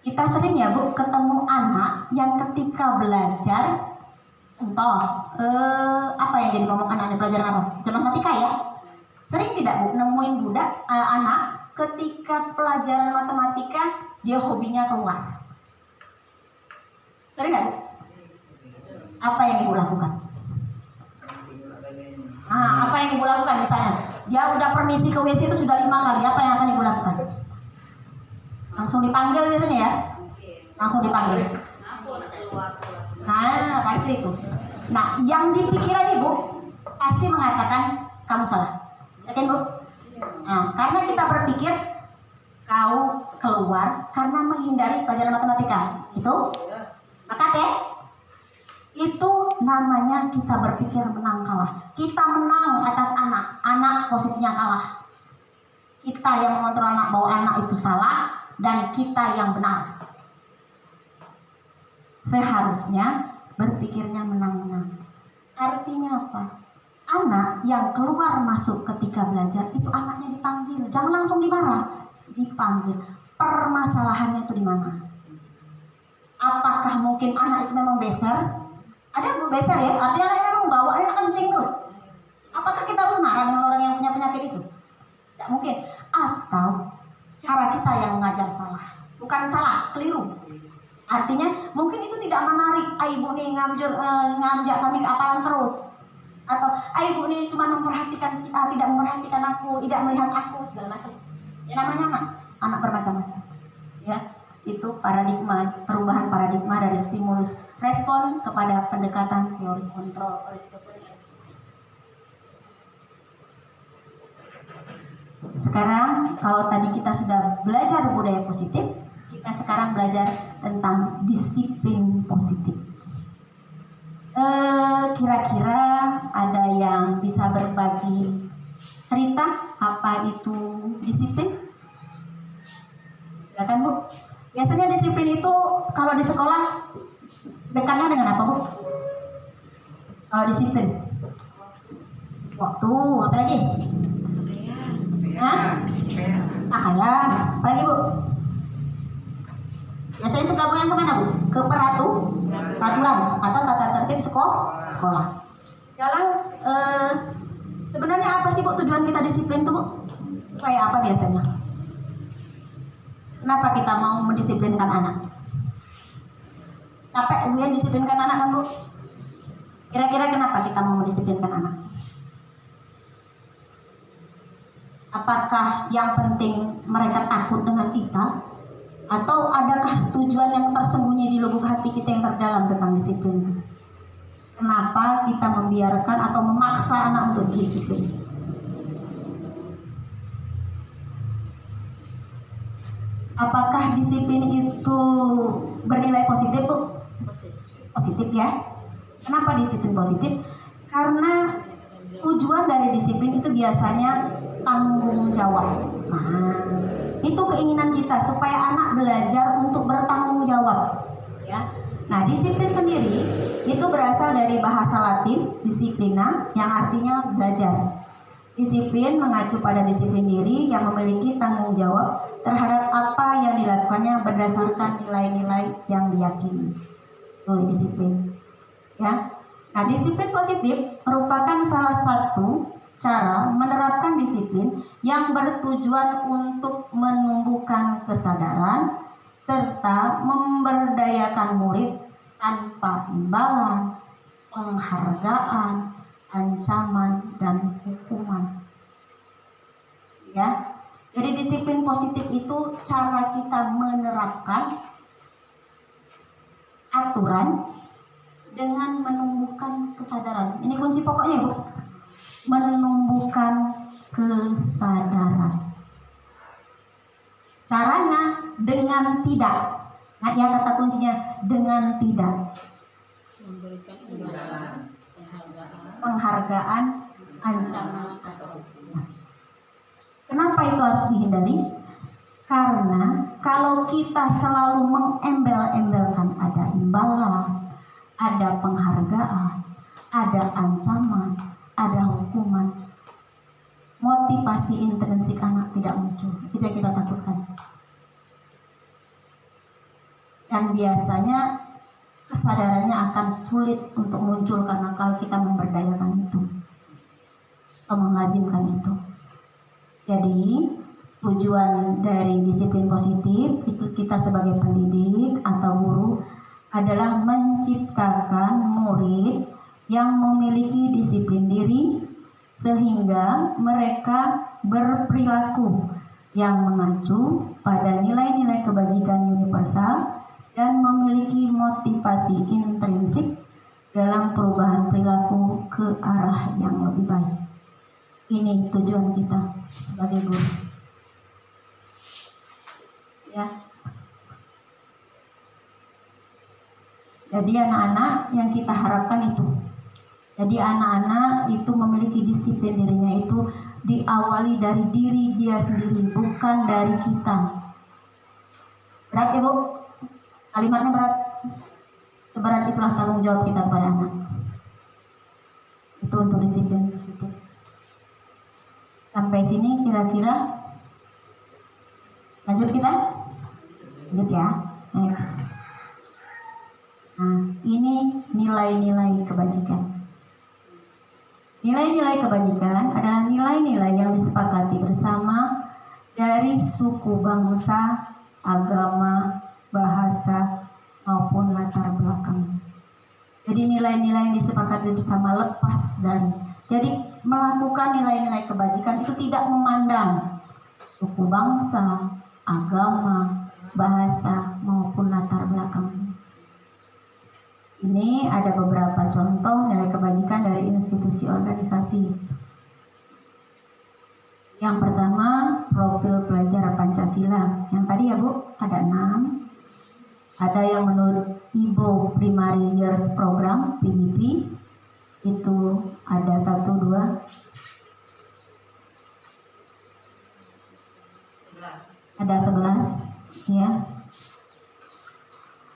Kita sering ya Bu ketemu anak yang ketika belajar, contoh apa yang jadi momok anak pelajaran apa? Matematika ya. Sering tidak Bu nemuin anak ketika pelajaran matematika dia hobinya keluar. Sering nggak Bu? Apa yang Ibu lakukan? Nah, apa yang Ibu lakukan misalnya? Dia udah permisi ke WC itu sudah 5 kali. Apa yang akan Ibu lakukan? Langsung dipanggil biasanya ya? Langsung dipanggil. Nah, pasti itu. Nah, yang di pikiran Ibu pasti mengatakan kamu salah. Yakin Bu? Nah, karena kita berpikir kau keluar karena menghindari pelajaran matematika. Itu Makat ya? Itu namanya kita berpikir menang kalah. Kita menang atas anak. Anak posisinya kalah. Kita yang mengontrol anak bahwa anak itu salah dan kita yang benar. Seharusnya berpikirnya menang-menang. Artinya apa? Anak yang keluar masuk ketika belajar itu anaknya dipanggil. Jangan langsung dimarah. Dipanggil. Permasalahannya itu di mana? Apakah mungkin anak itu memang beser? Ada beser ya, artinya anak memang bawaannya kencing terus. Apakah kita harus marah dengan orang yang punya penyakit itu? Tidak mungkin. Atau cara kita yang mengajar salah? Bukan salah, keliru. Artinya mungkin itu tidak menarik. Ibu nih ngamjak kami keapalan terus. Atau ibu nih cuma memperhatikan si A, tidak memperhatikan aku, tidak melihat aku, segala macam. Ya namanya anak bermacam-macam. Ya, itu paradigma, perubahan paradigma dari stimulus respon kepada pendekatan teori kontrol oleh Stephen. Sekarang kalau tadi kita sudah belajar budaya positif, kita sekarang belajar tentang disiplin positif. Kira-kira ada yang bisa berbagi cerita apa itu disiplin? Silakan Bu. Biasanya disiplin itu kalau di sekolah dekatnya dengan apa Bu? Kalau disiplin, waktu, apa lagi? Hah? Pakaian, apa lagi Bu? Biasanya itu gabungan kemana Bu? Ke peraturan atau tata tertib sekolah. Sekarang sebenarnya apa sih Bu tujuan kita disiplin tuh Bu? Supaya apa biasanya? Kenapa kita mau mendisiplinkan anak? Capek kemudian disiplinkan anak kan Bu? Kira-kira kenapa kita mau mendisiplinkan anak? Apakah yang penting mereka takut dengan kita? Atau adakah tujuan yang tersembunyi di lubuk hati kita yang terdalam tentang disiplin? Kenapa kita membiarkan atau memaksa anak untuk disiplin? Apakah disiplin itu bernilai positif Bu? Positif ya. Kenapa disiplin positif? Karena tujuan dari disiplin itu biasanya tanggung jawab. Nah, itu keinginan kita supaya anak belajar untuk bertanggung jawab. Ya. Nah, disiplin sendiri itu berasal dari bahasa Latin disiplina yang artinya belajar. Disiplin mengacu pada disiplin diri yang memiliki tanggung jawab terhadap apa yang dilakukannya berdasarkan nilai-nilai yang diyakini. Disiplin. Ya. Nah, disiplin positif merupakan salah satu cara menerapkan disiplin yang bertujuan untuk menumbuhkan kesadaran serta memberdayakan murid tanpa imbalan, penghargaan, ancaman, dan hukuman. Ya, jadi disiplin positif itu cara kita menerapkan aturan dengan menumbuhkan kesadaran. Ini kunci pokoknya Bu. Menumbuhkan kesadaran. Caranya dengan tidak. Nah, ya kata kuncinya dengan tidak. Memberikan imbalan, Penghargaan, ancaman atau hukuman. Kenapa itu harus dihindari? Karena kalau kita selalu mengembel-embelkan ada imbalan, ada penghargaan, ada ancaman, ada hukuman, motivasi intrinsik anak tidak muncul. Itu yang kita takutkan. Dan biasanya kesadarannya akan sulit untuk muncul karena kalau kita memberdayakan itu atau melazimkan itu. Jadi tujuan dari disiplin positif itu kita sebagai pendidik atau guru adalah menciptakan murid yang memiliki disiplin diri sehingga mereka berperilaku yang mengacu pada nilai-nilai kebajikan universal dan memiliki motivasi intrinsik dalam perubahan perilaku ke arah yang lebih baik. Ini tujuan kita sebagai guru. Ya. Jadi anak-anak yang kita harapkan itu. Jadi anak-anak itu memiliki disiplin dirinya itu diawali dari diri dia sendiri, bukan dari kita. Berat ya Bu? Kalimatnya berat. Seberat itulah tanggung jawab kita kepada anak. Itu untuk disiplin positif. Sampai sini kira-kira. Lanjut kita? Lanjut ya. Next. Nah, ini nilai-nilai kebajikan. Nilai-nilai kebajikan adalah nilai-nilai yang disepakati bersama dari suku, bangsa, agama, bahasa, maupun latar belakang. Jadi nilai-nilai yang disepakati bersama lepas dari. Jadi melakukan nilai-nilai kebajikan itu tidak memandang suku, bangsa, agama, bahasa, maupun latar belakang. Ini ada beberapa contoh nilai kebajikan dari institusi organisasi. Yang pertama, profil pelajar Pancasila. Yang tadi ya Bu, ada 6. Ada yang menurut IBO Primary Years Program, PYP, itu ada 1, 2. Ada 11, ya.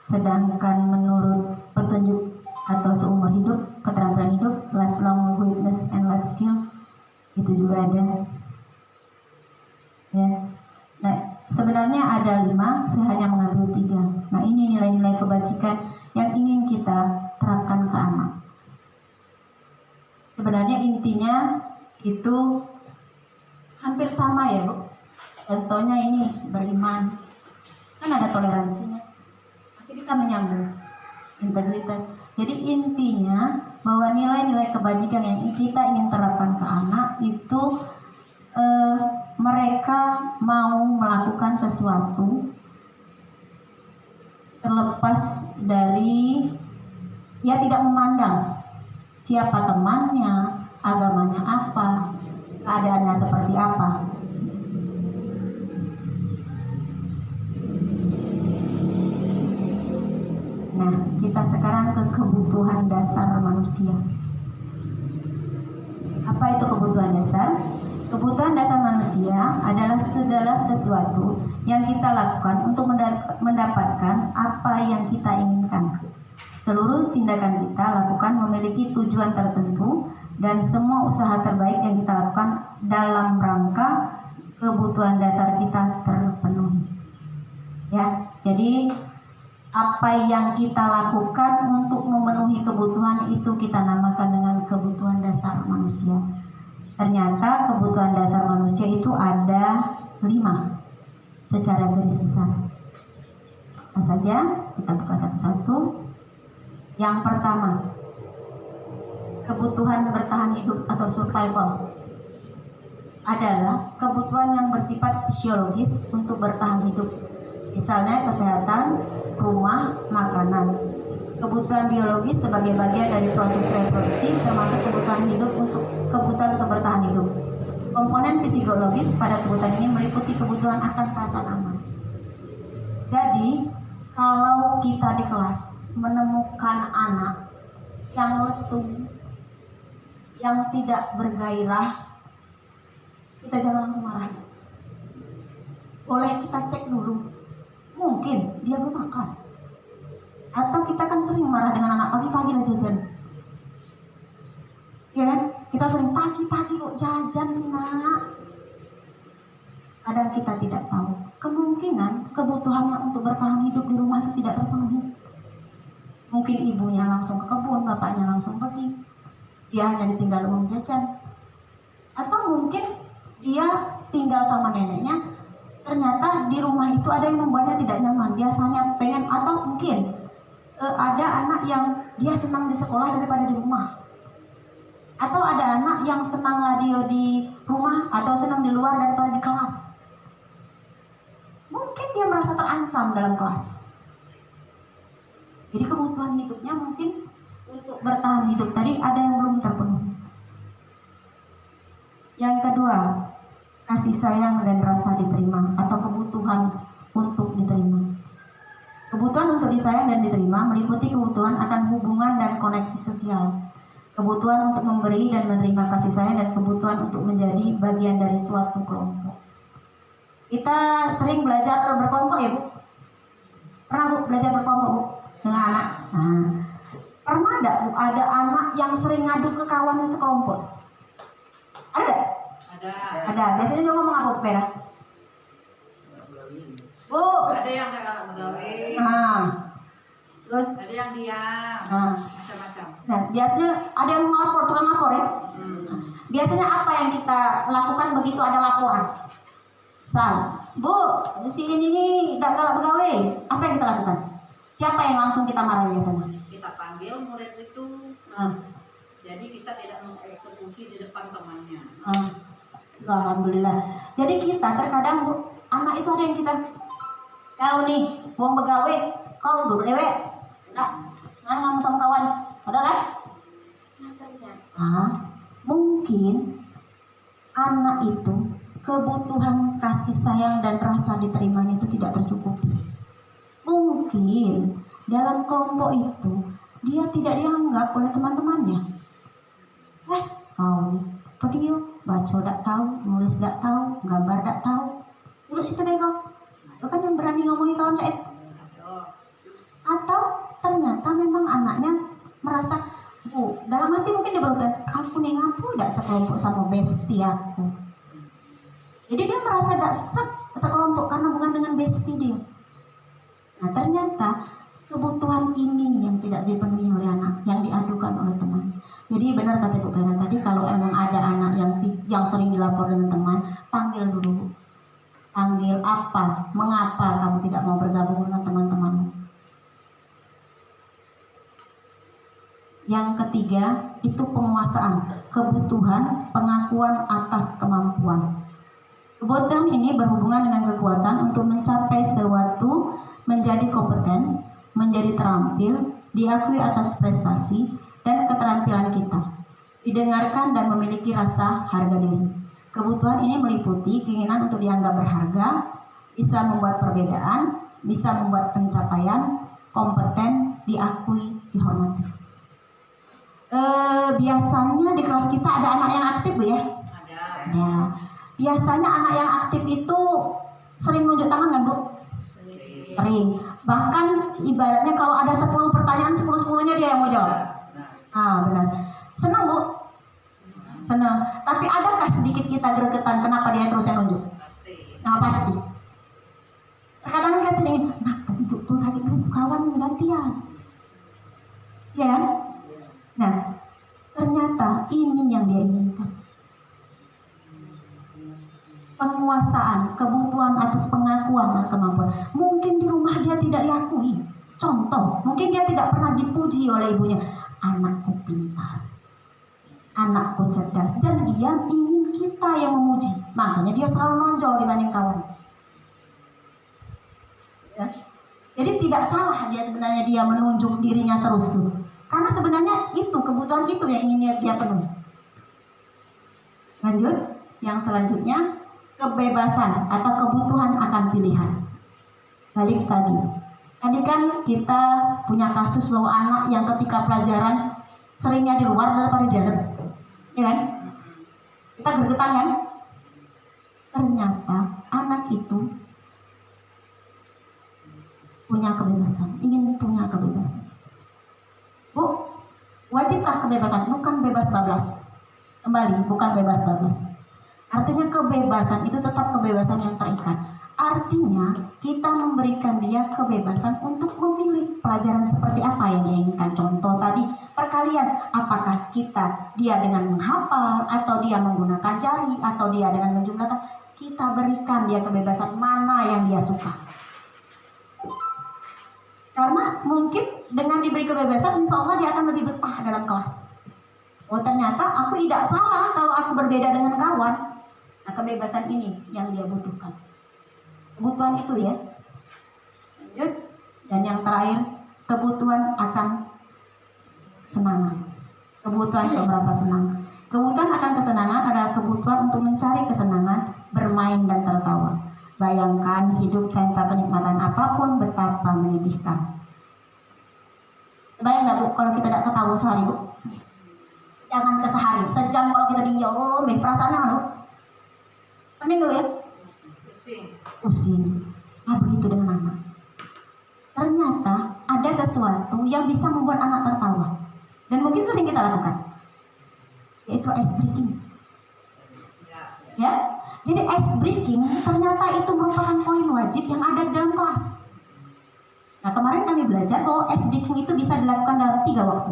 Sedangkan menurut petunjuk atau seumur hidup, keterampilan hidup, lifelong witness and life skill, itu juga ada. Ya. Nah, sebenarnya ada 5, saya hanya mengambil 3. Nah, ini nilai-nilai kebajikan yang ingin kita terapkan ke anak. Sebenarnya intinya itu hampir sama ya Bu. Contohnya ini beriman, kan ada toleransinya, masih bisa menyambung, integritas. Jadi intinya bahwa nilai-nilai kebajikan yang kita ingin terapkan ke anak itu mereka mau melakukan sesuatu terlepas dari, ya, tidak memandang siapa temannya, agamanya apa, keadaannya seperti apa. Nah, kita sekarang ke kebutuhan dasar manusia. Apa itu kebutuhan dasar? Kebutuhan dasar manusia adalah segala sesuatu yang kita lakukan untuk mendapatkan apa yang kita inginkan. Seluruh tindakan kita lakukan memiliki tujuan tertentu dan semua usaha terbaik yang kita lakukan dalam rangka kebutuhan dasar kita terpenuhi. Ya, jadi apa yang kita lakukan untuk memenuhi kebutuhan itu kita namakan dengan kebutuhan dasar manusia. Ternyata kebutuhan dasar manusia itu ada 5 secara garis besar. Apa saja? Kita buka satu-satu. Yang pertama, kebutuhan bertahan hidup atau survival adalah kebutuhan yang bersifat fisiologis untuk bertahan hidup. Misalnya kesehatan, rumah, makanan. Kebutuhan biologis sebagai bagian dari proses reproduksi termasuk kebutuhan hidup untuk kebutuhan kebertahan hidup. Komponen psikologis pada kebutuhan ini meliputi kebutuhan akan perasaan aman. Jadi, kalau kita di kelas menemukan anak yang lesu, yang tidak bergairah, kita jangan langsung marah. Boleh kita cek dulu. Mungkin dia belum makan. Atau kita kan sering marah dengan anak pagi-pagi lah jajan. Ya kan? Kita sering pagi-pagi kok jajan sih nak. Kadang kita tidak tahu. Kemungkinan kebutuhannya untuk bertahan hidup di rumah itu tidak terpenuhi. Mungkin ibunya langsung ke kebun, bapaknya langsung pergi. Dia hanya ditinggal uang jajan. Atau mungkin dia tinggal sama neneknya. Ternyata di rumah itu ada yang membuatnya tidak nyaman. Biasanya pengen, atau mungkin ada anak yang dia senang di sekolah daripada di rumah. Atau ada anak yang senang radio di rumah atau senang di luar daripada di kelas. Mungkin dia merasa terancam dalam kelas. Jadi kebutuhan hidupnya mungkin untuk bertahan hidup tadi ada yang belum terpenuhi. Yang kedua, kasih sayang dan rasa diterima atau kebutuhan untuk diterima. Kebutuhan untuk disayang dan diterima meliputi kebutuhan akan hubungan dan koneksi sosial, kebutuhan untuk memberi dan menerima kasih sayang, dan kebutuhan untuk menjadi bagian dari suatu kelompok. Kita sering belajar berkelompok ya Bu? Pernah Bu belajar berkelompok Bu? Dengan anak? Nah, pernah ada Bu ada anak yang sering ngadu ke kawannya sekelompok? Ada? Ada. Biasanya dia ngomong apa Bu Pera? Bu, Ada yang menggawe, nah, terus ada yang diam, nah, macam-macam. nah biasanya ada yang ngelapor, tukang lapor ya. Biasanya apa yang kita lakukan begitu ada laporan? Misal, Bu, si ini nih tidak galak begawe. Apa yang kita lakukan? Siapa yang langsung kita marahi biasanya? Kita panggil murid itu, jadi kita tidak mengeksekusi di depan temannya. Alhamdulillah. Jadi kita terkadang Bu, anak itu ada yang kita, kau nih buang begawe, kau duduk dewe, nah ngomong sama kawan, ada kan? Mungkin anak itu kebutuhan kasih sayang dan rasa diterimanya itu tidak tercukupi. Mungkin dalam kelompok itu dia tidak dianggap oleh teman-temannya. Kau nih, apa dia? Baca tak tahu, nulis tak tahu, gambar tak tahu. Duduk situ deh kau. Kau kan yang berani ngomongin kawan cait. Atau ternyata memang anaknya merasa, dalam hati mungkin dia berkata, aku nih ngapu tidak sekelompok sama bestie aku. Jadi dia merasa tidak sekelompok karena bukan dengan bestie dia. Nah ternyata kebutuhan ini yang tidak dipenuhi oleh anak, yang diadukan oleh teman. Jadi benar kata Ibu Vera tadi, kalau memang ada anak yang sering dilapor dengan teman, panggil dulu. Panggil apa, mengapa kamu tidak mau bergabung dengan teman-temanmu. Yang ketiga itu penguasaan, kebutuhan pengakuan atas kemampuan. Kebutuhan ini berhubungan dengan kekuatan untuk mencapai sesuatu, menjadi kompeten, menjadi terampil, diakui atas prestasi dan keterampilan kita, didengarkan dan memiliki rasa harga diri. Kebutuhan ini meliputi keinginan untuk dianggap berharga, bisa membuat perbedaan, bisa membuat pencapaian, kompeten, diakui, dihormati. Biasanya di kelas kita ada anak yang aktif Bu ya? Ada. Biasanya anak yang aktif itu sering nunjuk tangan kan Bu? Sering. Bahkan ibaratnya kalau ada 10 pertanyaan, 10-10-nya dia yang mau jawab. Benar. Senang Bu? Senang. Tapi adakah sedikit kita gregetan kenapa dia terus yang nunjuk? Pasti. Kadang kita ingin, tuh tadi dulu kawan gantian. Ya kan? Nah, ternyata ini yang dia inginkan. Penguasaan, kebutuhan atas pengakuan dan kemampuan. Mungkin di rumah dia tidak diakui. Contoh, mungkin dia tidak pernah dipuji oleh ibunya. Anakku pintar, anakku cerdas, dan dia ingin kita yang memuji. Makanya dia selalu nonjol dibanding kawan. Ya. Jadi tidak salah dia sebenarnya dia menunjuk dirinya terus tuh. Karena sebenarnya itu kebutuhan itu yang ingin dia penuhi. Lanjut, yang selanjutnya kebebasan atau kebutuhan akan pilihan. Balik tadi. Tadi kan kita punya kasus bahwa anak yang ketika pelajaran seringnya di luar daripada di dalam, ya kan? Kita gregetan kan? Ternyata anak itu punya kebebasan, ingin punya kebebasan. Bu, wajibkah kebebasan? Bukan bebas bablas. Kembali, bukan bebas bablas. Artinya kebebasan itu tetap kebebasan yang terikat. Artinya kita memberikan dia kebebasan untuk memilih pelajaran seperti apa yang dia inginkan. Contoh tadi perkalian, apakah dia dengan menghafal, atau dia menggunakan jari, atau dia dengan menjumlahkan. Kita berikan dia kebebasan mana yang dia suka. Karena mungkin dengan diberi kebebasan, insya Allah dia akan lebih betah dalam kelas. Ternyata aku tidak salah kalau aku berbeda dengan kawan. Nah, kebebasan ini yang dia butuhkan. Kebutuhan itu ya. Lanjut. Dan yang terakhir, kebutuhan akan kesenangan. Kebutuhan untuk merasa senang. Kebutuhan akan kesenangan adalah kebutuhan untuk mencari kesenangan, bermain dan tertawa. Bayangkan hidup tanpa kenikmatan apapun betapa menyedihkan. Bayang gak Bu, kalau kita tidak ketawa sehari Bu? Jangan ke sehari, sejam kalau kita diam, perasaan apa Bu? Pening gak ya? Pusing. Nah begitu dengan anak. Ternyata ada sesuatu yang bisa membuat anak tertawa. Dan mungkin sering kita lakukan. Yaitu ice breaking. Ya, jadi ice breaking ternyata itu merupakan poin wajib yang ada di dalam kelas. Nah kemarin kami belajar bahwa ice breaking itu bisa dilakukan dalam 3 waktu.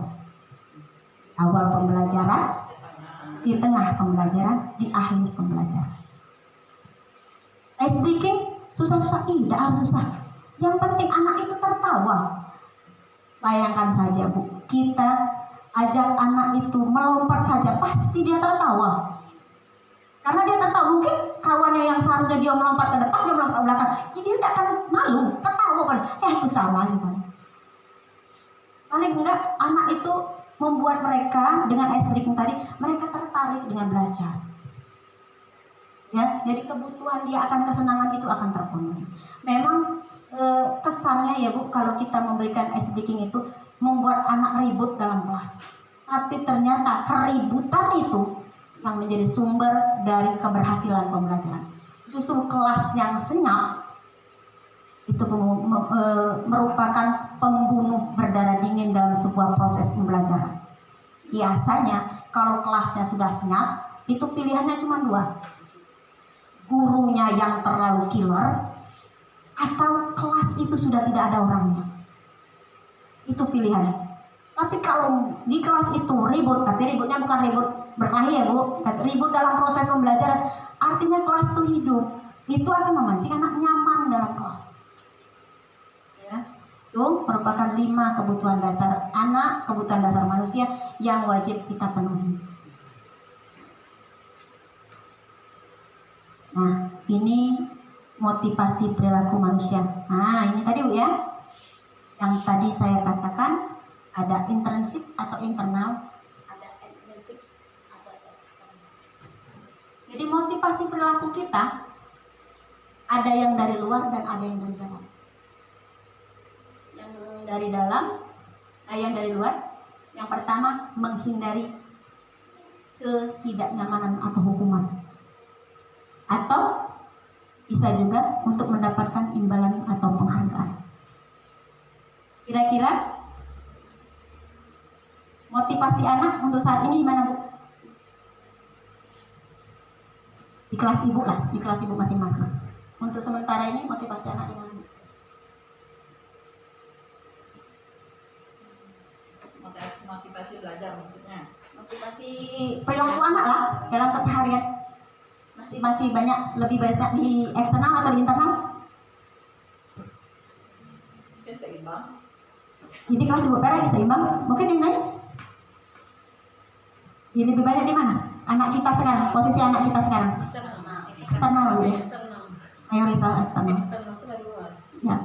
Awal pembelajaran, di tengah pembelajaran, di akhir pembelajaran. Ice breaking susah-susah, tidak harus susah. Yang penting anak itu tertawa. Bayangkan saja Bu, kita ajak anak itu melompat saja, pasti dia tertawa. Karena dia tertawa, mungkin kawannya yang seharusnya dia melompat ke depan, dia melompat ke belakang. Ini dia tidak akan malu, tertawa paling. Aku salah aja paling. Paling enggak anak itu membuat mereka dengan ice breaking tadi, mereka tertarik dengan belajar. Ya, jadi kebutuhan dia akan kesenangan itu akan terpenuhi. Memang kesannya ya Bu, kalau kita memberikan ice breaking itu membuat anak ribut dalam kelas. Tapi ternyata keributan itu yang menjadi sumber dari keberhasilan pembelajaran. Justru kelas yang senyap itu merupakan pembunuh berdarah dingin dalam sebuah proses pembelajaran. Biasanya kalau kelasnya sudah senyap, itu pilihannya cuma dua. Gurunya yang terlalu killer, atau kelas itu sudah tidak ada orangnya. Itu pilihannya. Tapi kalau di kelas itu ribut, tapi ributnya bukan ribut berkelahi ya Bu, tapi ribut dalam proses pembelajaran, artinya kelas itu hidup. Itu akan memancing anak nyaman dalam kelas. Ya, itu merupakan 5 kebutuhan dasar anak, kebutuhan dasar manusia yang wajib kita penuhi. Nah, ini motivasi perilaku manusia. Nah, ini tadi Bu ya, yang tadi saya katakan ada intrinsik atau internal, ada extrinsik atau eksternal. Jadi motivasi perilaku kita ada yang dari luar dan ada yang dari dalam. Yang dari dalam, yang dari luar, yang pertama menghindari ketidaknyamanan atau hukuman. Atau bisa juga untuk mendapatkan imbalan atau penghargaan. Kira-kira motivasi anak untuk saat ini gimana Bu? Di kelas ibu lah, di kelas ibu masing-masing. Untuk sementara ini motivasi anak gimana Bu? Motivasi belajar maksudnya. Motivasi perilaku anak lah dalam keseharian. Masih banyak, lebih banyak di eksternal atau di internal? Mungkin seimbang. Jadi kelas ibu Pera seimbang, mungkin yang lain? Ini lebih banyak di mana? Anak kita sekarang, posisi anak kita sekarang. Eksternal ya. Mayoritas eksternal. Ya.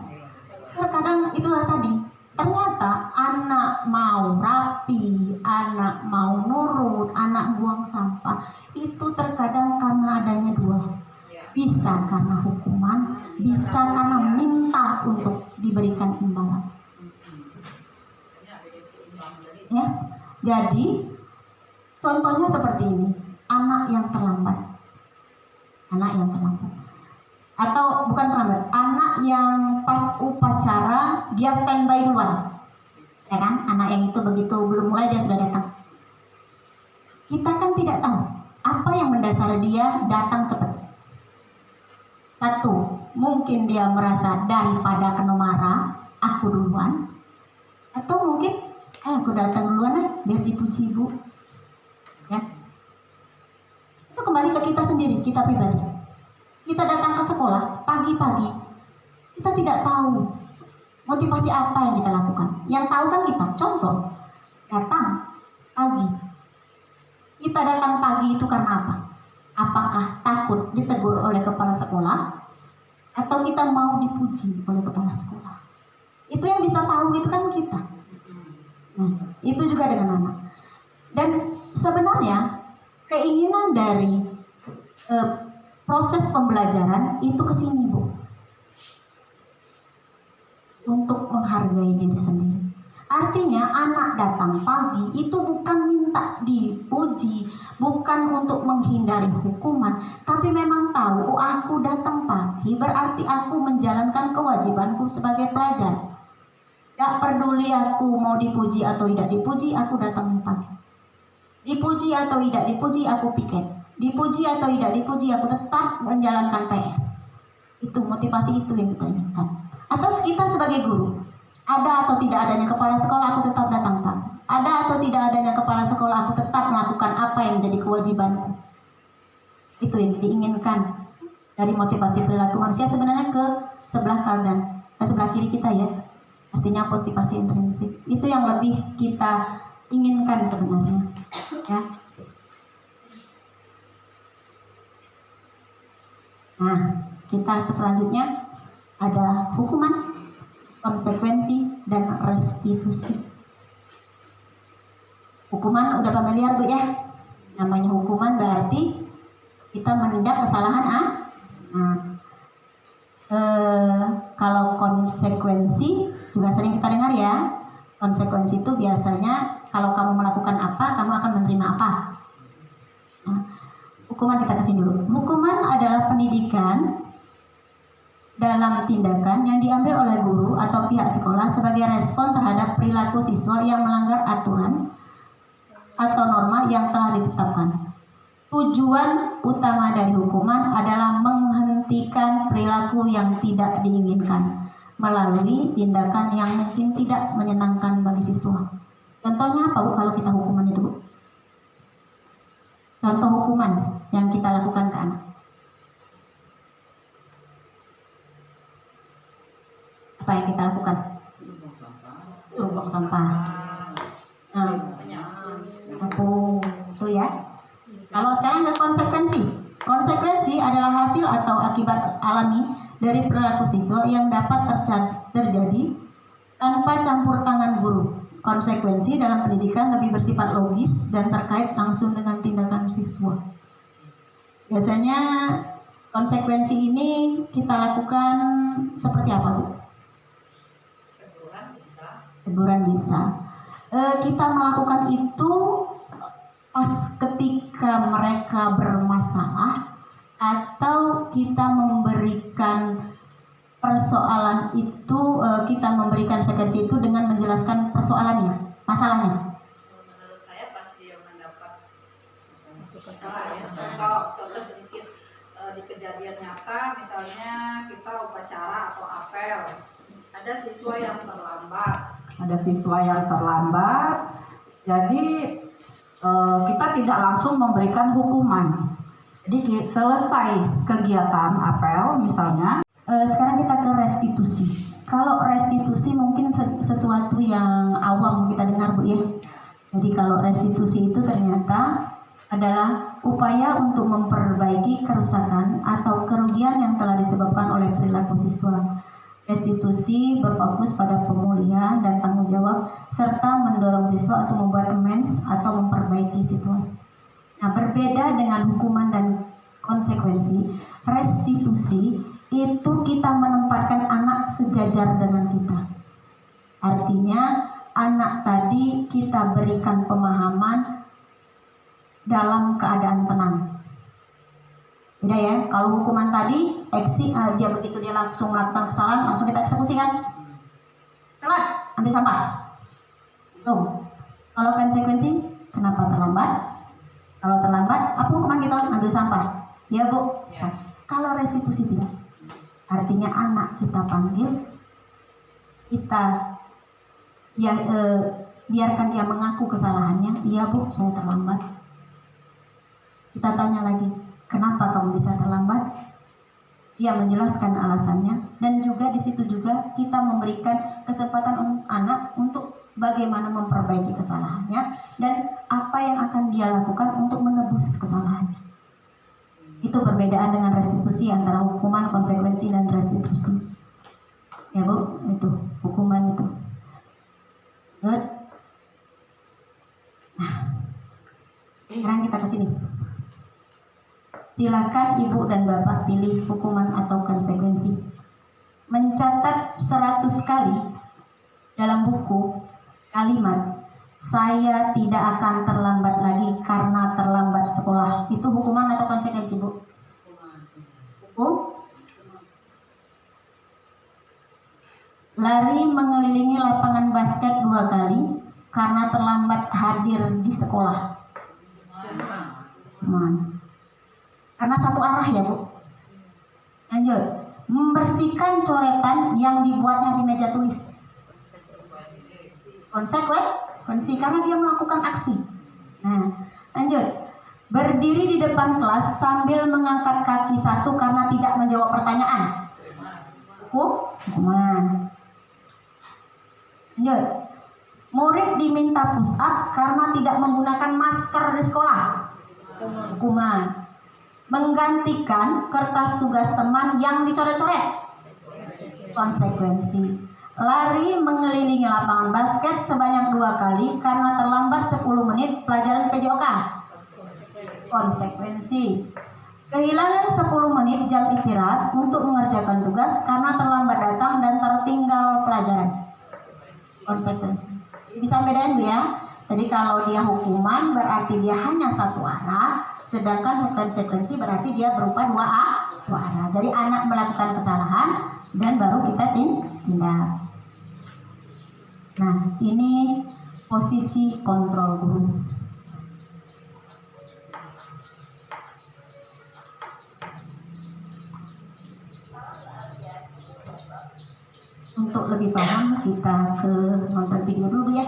Terkadang itulah tadi. Ternyata anak mau rapi, anak mau nurut, anak buang sampah, itu terkadang karena adanya dua. Bisa karena hukuman, bisa karena minta untuk diberikan imbalan. Ya, jadi contohnya seperti ini, anak yang terlambat, atau bukan terlambat, anak yang pas upacara dia standby duluan, ya kan? Anak yang itu begitu belum mulai dia sudah datang. Kita kan tidak tahu apa yang mendasari dia datang cepat. Satu, mungkin dia merasa daripada kena marah, aku duluan, atau mungkin aku datang duluan biar dipuji Bu. Ya. Itu kembali ke kita sendiri, kita pribadi. Kita datang ke sekolah pagi-pagi, kita tidak tahu motivasi apa yang kita lakukan. Yang tahu kan kita, contoh, datang pagi. Kita datang pagi itu karena apa? Apakah takut ditegur oleh kepala sekolah? Atau kita mau dipuji oleh kepala sekolah? Itu yang bisa tahu itu kan kita. Nah, itu juga dengan anak. Dan sebenarnya keinginan dari proses pembelajaran itu kesini Bu, untuk menghargai diri sendiri. Artinya anak datang pagi itu bukan minta dipuji, bukan untuk menghindari hukuman, tapi memang tahu, oh aku datang pagi berarti aku menjalankan kewajibanku sebagai pelajar. Gak peduli aku mau dipuji atau tidak dipuji, aku datang pagi. Dipuji atau tidak dipuji, aku piket. Dipuji atau tidak dipuji, aku tetap menjalankan PR. Itu motivasi itu yang kita inginkan. Atau kita sebagai guru, ada atau tidak adanya kepala sekolah, aku tetap datang pagi. Ada atau tidak adanya kepala sekolah, aku tetap melakukan apa yang menjadi kewajibanku. Itu yang diinginkan dari motivasi perilaku manusia sebenarnya ke sebelah kanan, ke sebelah kiri kita ya. Artinya motivasi intrinsik. Itu yang lebih kita inginkan sebenarnya. Ya. Nah, kita ke selanjutnya ada hukuman, konsekuensi, dan restitusi. Hukuman udah familiar Bu ya. Namanya hukuman berarti kita menindak kesalahan kalau konsekuensi juga sering kita dengar ya. Konsekuensi itu biasanya kalau kamu melakukan apa, kamu akan menerima apa. Nah, hukuman kita kasih dulu. Hukuman adalah pendidikan dalam tindakan yang diambil oleh guru atau pihak sekolah sebagai respon terhadap perilaku siswa yang melanggar aturan atau norma yang telah ditetapkan. Tujuan utama dari hukuman adalah menghentikan perilaku yang tidak diinginkan melalui tindakan yang mungkin tidak menyenangkan bagi siswa. Contohnya apa Bu kalau kita hukuman itu Bu? Contoh hukuman yang kita lakukan ke anak. Apa yang kita lakukan? Suruh buang sampah. Nah, itu ya. Kalau sekarang ke konsekuensi. Konsekuensi adalah hasil atau akibat alami dari perilaku siswa yang dapat terjadi tanpa campur tangan guru. Konsekuensi dalam pendidikan lebih bersifat logis dan terkait langsung dengan tindakan siswa. Biasanya konsekuensi ini kita lakukan seperti apa Bu? Teguran bisa. Kita melakukan itu pas ketika mereka bermasalah atau kita memberikan persoalan itu, kita memberikan konsekuensi itu dengan menjelaskan persoalannya, masalahnya. Menurut saya pas dia mendapat masalah ya. Contoh sedikit di kejadian nyata, misalnya kita upacara atau apel, ada siswa yang terlambat. Jadi kita tidak langsung memberikan hukuman. Jadi selesai kegiatan apel misalnya. Sekarang kita ke restitusi. Kalau restitusi mungkin sesuatu yang awam kita dengar Bu ya. Jadi kalau restitusi itu ternyata adalah upaya untuk memperbaiki kerusakan atau kerugian yang telah disebabkan oleh perilaku siswa. Restitusi berfokus pada pemulihan dan tanggung jawab serta mendorong siswa untuk membuat amends atau memperbaiki situasi. Nah, berbeda dengan hukuman dan konsekuensi, restitusi itu kita menempatkan anak sejajar dengan kita. Artinya anak tadi kita berikan pemahaman dalam keadaan tenang. Beda ya, kalau hukuman tadi dia begitu dia langsung melakukan kesalahan langsung kita eksekusi kan? Telat, ambil sampah. Tuh. Kalau konsekuensi, kenapa terlambat? Kalau terlambat, apa hukuman kita? Ambil sampah. Ya Bu. Ya. Kalau restitusi tidak. Artinya anak kita panggil, kita biarkan dia mengaku kesalahannya. Iya Bu, saya terlambat. Kita tanya lagi, kenapa kamu bisa terlambat? Dia menjelaskan alasannya, dan juga di situ juga kita memberikan kesempatan anak untuk bagaimana memperbaiki kesalahannya dan apa yang akan dia lakukan untuk menebus kesalahannya. Itu perbedaan dengan restitusi, antara hukuman, konsekuensi, dan restitusi. Ya Bu, itu hukuman itu. Good. Nah, sekarang kita ke sini. Silakan Ibu dan Bapak pilih hukuman atau konsekuensi. Mencatat 100 kali dalam buku kalimat "Saya tidak akan terlambat lagi karena terlambat sekolah." Itu hukuman atau konsekuensi Bu? Hukum. Lari mengelilingi lapangan basket 2 kali karena terlambat hadir di sekolah. Karena satu arah ya Bu. Lanjut. Membersihkan coretan yang dibuatnya di meja tulis. Konsekuensi. konsekuensi karena dia melakukan aksi. Nah, lanjut. Berdiri di depan kelas sambil mengangkat kaki satu karena tidak menjawab pertanyaan. Hukuman. Lanjut. Murid diminta push up karena tidak menggunakan masker di sekolah. Hukuman. Menggantikan kertas tugas teman yang dicoret-coret. Konsekuensi. Lari mengelilingi lapangan basket sebanyak 2 kali karena terlambat 10 menit pelajaran PJOK. Konsekuensi. Kehilangan 10 menit jam istirahat untuk mengerjakan tugas karena terlambat datang dan tertinggal pelajaran. Konsekuensi. Bisa bedain Bu ya. Jadi kalau dia hukuman berarti dia hanya satu arah, sedangkan konsekuensi berarti dia berupa dua arah. Jadi anak melakukan kesalahan dan baru kita tindak. Nah, ini posisi kontrol guru. Untuk lebih paham kita ke nonton video dulu ya.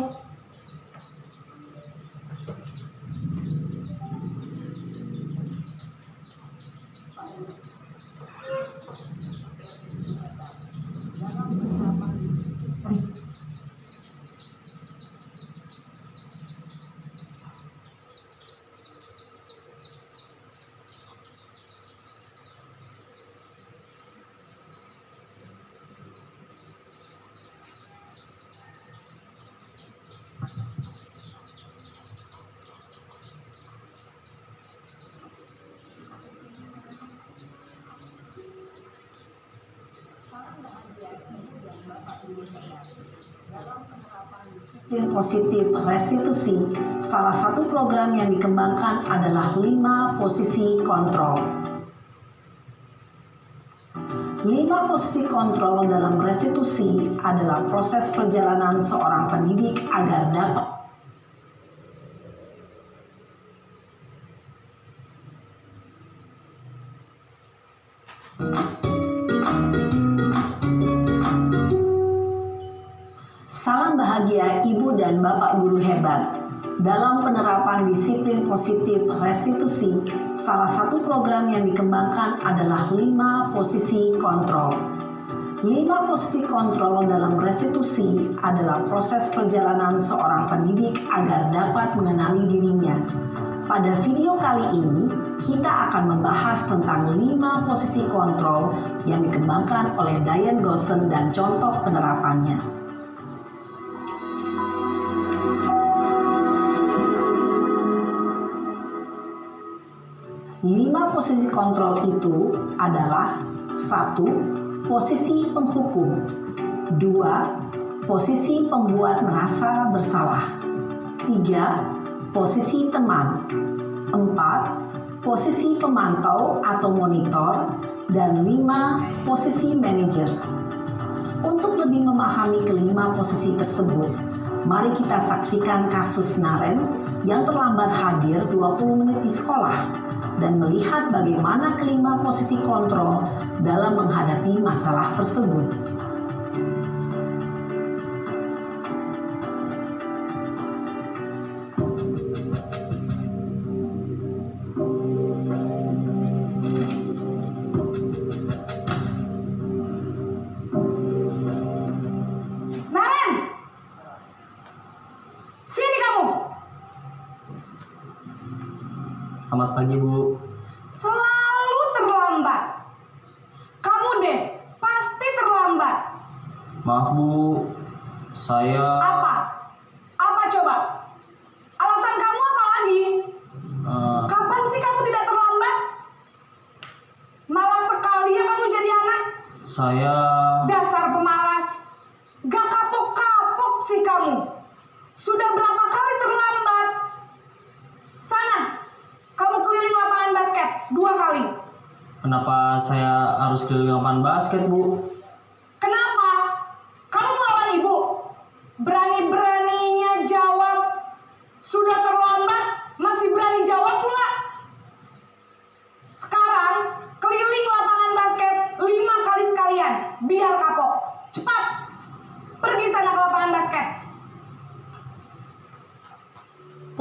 Disiplin positif restitusi, salah satu program yang dikembangkan adalah 5 posisi kontrol. 5 posisi kontrol dalam restitusi adalah proses perjalanan seorang pendidik agar dapat Salam bahagia Ibu dan Bapak guru hebat. Dalam penerapan disiplin positif restitusi, salah satu program yang dikembangkan adalah 5 posisi kontrol. 5 posisi kontrol dalam restitusi adalah proses perjalanan seorang pendidik agar dapat mengenali dirinya. Pada video kali ini, kita akan membahas tentang 5 posisi kontrol yang dikembangkan oleh Diane Gossen dan contoh penerapannya. 5 posisi kontrol itu adalah 1. Posisi penghukum, 2. Posisi pembuat merasa bersalah, 3. Posisi teman, 4. Posisi pemantau atau monitor, dan 5. Posisi manajer. Untuk lebih memahami kelima posisi tersebut, mari kita saksikan kasus Naren yang terlambat hadir 20 menit di sekolah dan melihat bagaimana kelima posisi kontrol dalam menghadapi masalah tersebut. Naren! Sini kamu! Selamat pagi, Bu. Selalu terlambat. Kamu deh, pasti terlambat. Maaf, Bu. Saya... Apa? Apa coba? Alasan kamu apa lagi? Kapan sih kamu tidak terlambat? Malas sekali ya kamu jadi anak. Saya... Dasar pemalas. Gak kapok-kapok sih kamu. Sudah berapa kali terlambat? Sana, kamu keliling lapangan basket 2 kali. Kenapa saya harus keliling lapangan basket, Bu? Kenapa? Kamu melawan ibu? Berani-beraninya jawab. Sudah terlambat, masih berani jawab pula. Sekarang, keliling lapangan basket 5 kali sekalian. Biar kapok. Cepat. Pergi sana ke lapangan basket.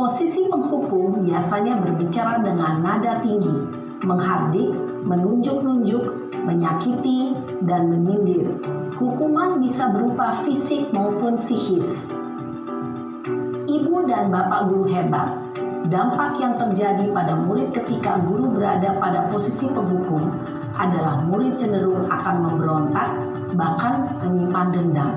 Posisi penghukum biasanya berbicara dengan nada tinggi, menghardik, menunjuk-nunjuk, menyakiti, dan menyindir. Hukuman bisa berupa fisik maupun psikis. Ibu dan bapak guru hebat. Dampak yang terjadi pada murid ketika guru berada pada posisi penghukum adalah murid cenderung akan memberontak, bahkan menyimpan dendam.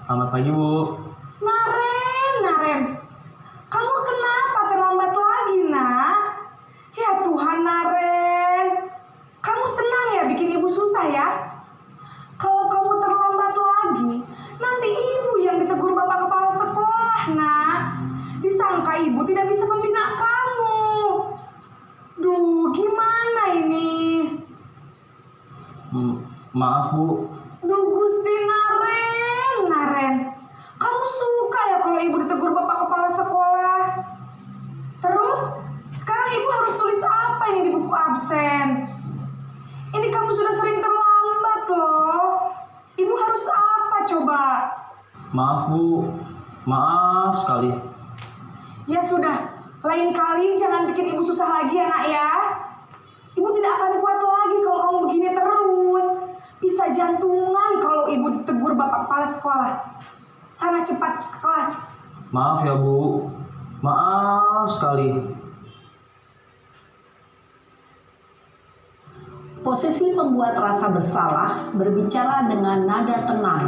Selamat pagi, Bu. Naren, kamu kenapa terlambat lagi, nak? Ya Tuhan, Naren, kamu senang ya bikin ibu susah ya? Kalau kamu terlambat lagi, nanti ibu yang ditegur bapak kepala sekolah, nak. Disangka ibu tidak bisa membina kamu. Duh, gimana ini? Maaf, Bu. Duh, Gusti Naren, kamu suka ya kalau ibu ditegur bapak kepala sekolah? Terus, sekarang ibu harus tulis apa ini di buku absen? Ini kamu sudah sering terlambat loh. Ibu harus apa coba? Maaf, Bu. Maaf sekali. Ya sudah, lain kali jangan bikin ibu susah lagi ya, nak ya. Ibu tidak akan kuat lagi kalau kamu begini terus. Bisa jantungan kalau ibu ditegur bapak kepala sekolah. Sana cepat ke kelas. Maaf ya, Bu. Maaf sekali. Posisi pembuat rasa bersalah berbicara dengan nada tenang,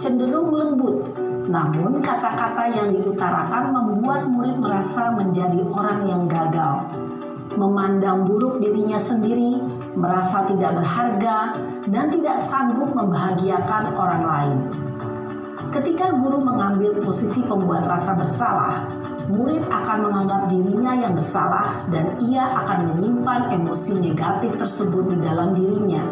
cenderung lembut. Namun kata-kata yang diutarakan membuat murid merasa menjadi orang yang gagal. Memandang buruk dirinya sendiri, merasa tidak berharga, dan tidak sanggup membahagiakan orang lain. Ketika guru mengambil posisi pembuat rasa bersalah, murid akan menganggap dirinya yang bersalah dan ia akan menyimpan emosi negatif tersebut di dalam dirinya.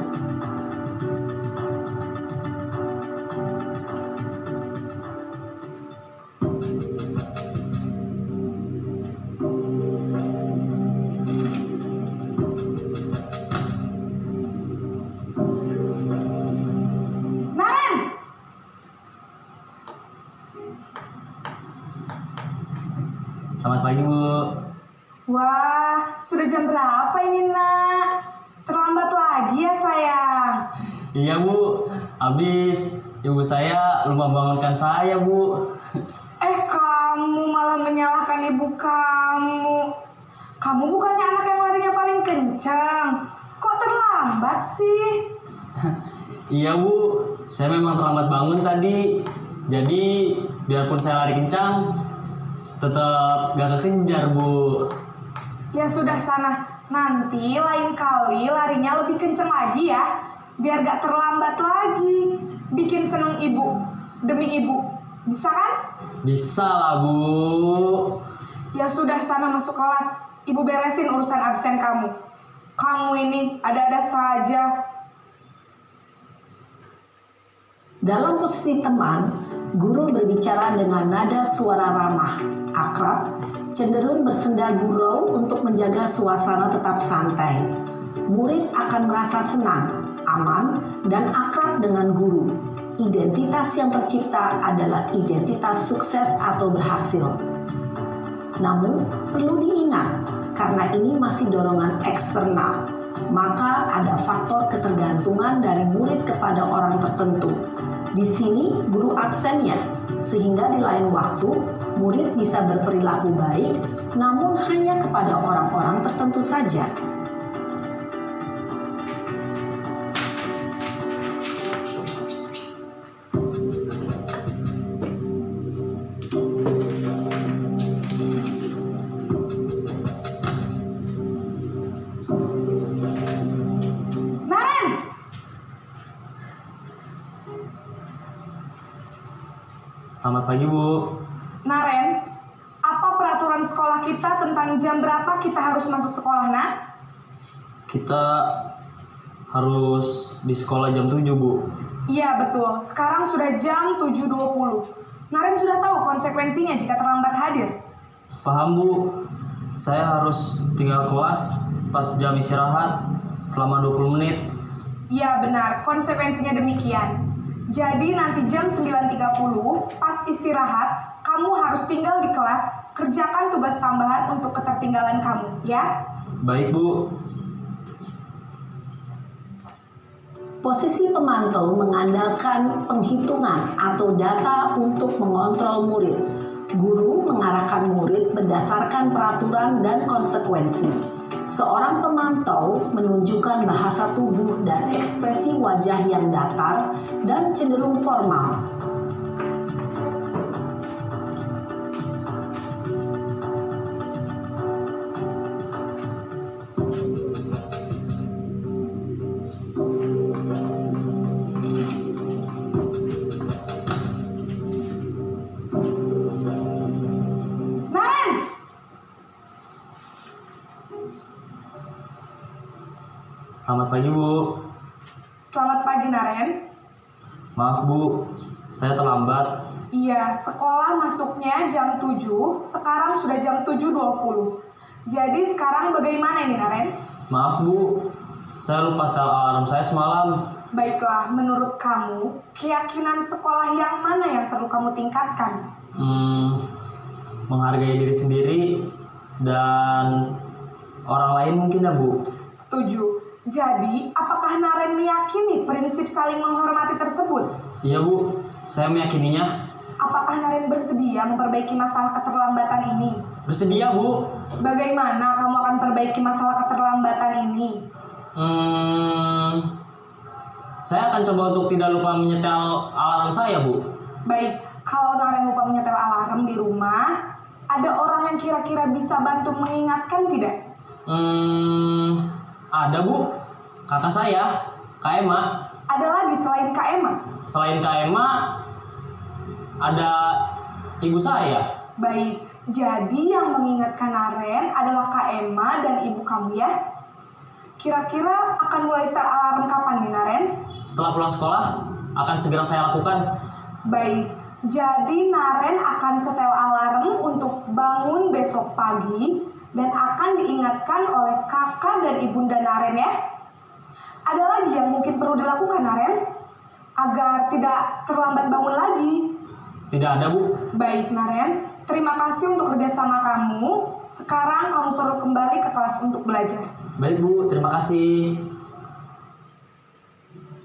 Selamat pagi, Bu. Wah, sudah jam berapa ini, nak? Terlambat lagi ya, sayang? Iya, Bu. Habis ibu saya lupa bangunkan saya, Bu. Kamu malah menyalahkan ibu kamu. Kamu bukannya anak yang larinya paling kencang. Kok terlambat sih? Iya, Bu. Saya memang terlambat bangun tadi. Jadi, biarpun saya lari kencang, tetap gak kekejar, Bu. Ya sudah sana, nanti lain kali larinya lebih kenceng lagi ya, biar gak terlambat lagi. Bikin seneng ibu, demi ibu. Bisa kan? Bisa lah, Bu. Ya sudah sana masuk kelas, ibu beresin urusan absen kamu. Kamu ini ada-ada saja. Dalam posisi teman, guru berbicara dengan nada suara ramah, akrab, cenderung bersenda gurau untuk menjaga suasana tetap santai. Murid akan merasa senang, aman, dan akrab dengan guru. Identitas yang tercipta adalah identitas sukses atau berhasil. Namun, perlu diingat, karena ini masih dorongan eksternal, maka ada faktor ketergantungan dari murid kepada orang tertentu. Di sini guru aksennya, sehingga di lain waktu murid bisa berperilaku baik, namun hanya kepada orang-orang tertentu saja. Selamat pagi, Bu. Naren, apa peraturan sekolah kita tentang jam berapa kita harus masuk sekolah, nak? Kita harus di sekolah jam 7, Bu. Iya betul, sekarang sudah jam 7.20. Naren sudah tahu konsekuensinya jika terlambat hadir. Paham, Bu. Saya harus tinggal kelas pas jam istirahat selama 20 menit. Iya benar, konsekuensinya demikian. Jadi nanti jam 9.30 pas istirahat, kamu harus tinggal di kelas, kerjakan tugas tambahan untuk ketertinggalan kamu, ya? Baik, Bu. Posisi pemantau mengandalkan penghitungan atau data untuk mengontrol murid. Guru mengarahkan murid berdasarkan peraturan dan konsekuensi. Seorang pemantau menunjukkan bahasa tubuh dan ekspresi wajah yang datar dan cenderung formal. Selamat pagi, Bu. Selamat pagi, Naren. Maaf, Bu. Saya terlambat. Iya, sekolah masuknya jam 7, sekarang sudah jam 7.20. Jadi sekarang bagaimana ini, Naren? Maaf, Bu. Saya lupa setel alarm saya semalam. Baiklah, menurut kamu, keyakinan sekolah yang mana yang perlu kamu tingkatkan? Menghargai diri sendiri dan orang lain mungkin ya, Bu. Setuju. Jadi, apakah Naren meyakini prinsip saling menghormati tersebut? Iya, Bu. Saya meyakininya. Apakah Naren bersedia memperbaiki masalah keterlambatan ini? Bersedia, Bu. Bagaimana kamu akan perbaiki masalah keterlambatan ini? Saya akan coba untuk tidak lupa menyetel alarm saya, Bu. Baik, kalau Naren lupa menyetel alarm di rumah, ada orang yang kira-kira bisa bantu mengingatkan tidak? Ada, Bu. Kakak saya, Kak Emma. Ada lagi selain Kak Emma? Selain Kak Emma, ada ibu saya. Baik, jadi yang mengingatkan Naren adalah Kak Emma dan ibu kamu ya? Kira-kira akan mulai start alarm kapan nih, Naren? Setelah pulang sekolah, akan segera saya lakukan. Baik, jadi Naren akan setel alarm untuk bangun besok pagi dan akan diingatkan oleh kakak dan ibunda Naren ya. Ada lagi yang mungkin perlu dilakukan, Naren, agar tidak terlambat bangun lagi? Tidak ada, Bu. Baik, Naren. Terima kasih untuk kerjasama kamu. Sekarang kamu perlu kembali ke kelas untuk belajar. Baik, Bu. Terima kasih.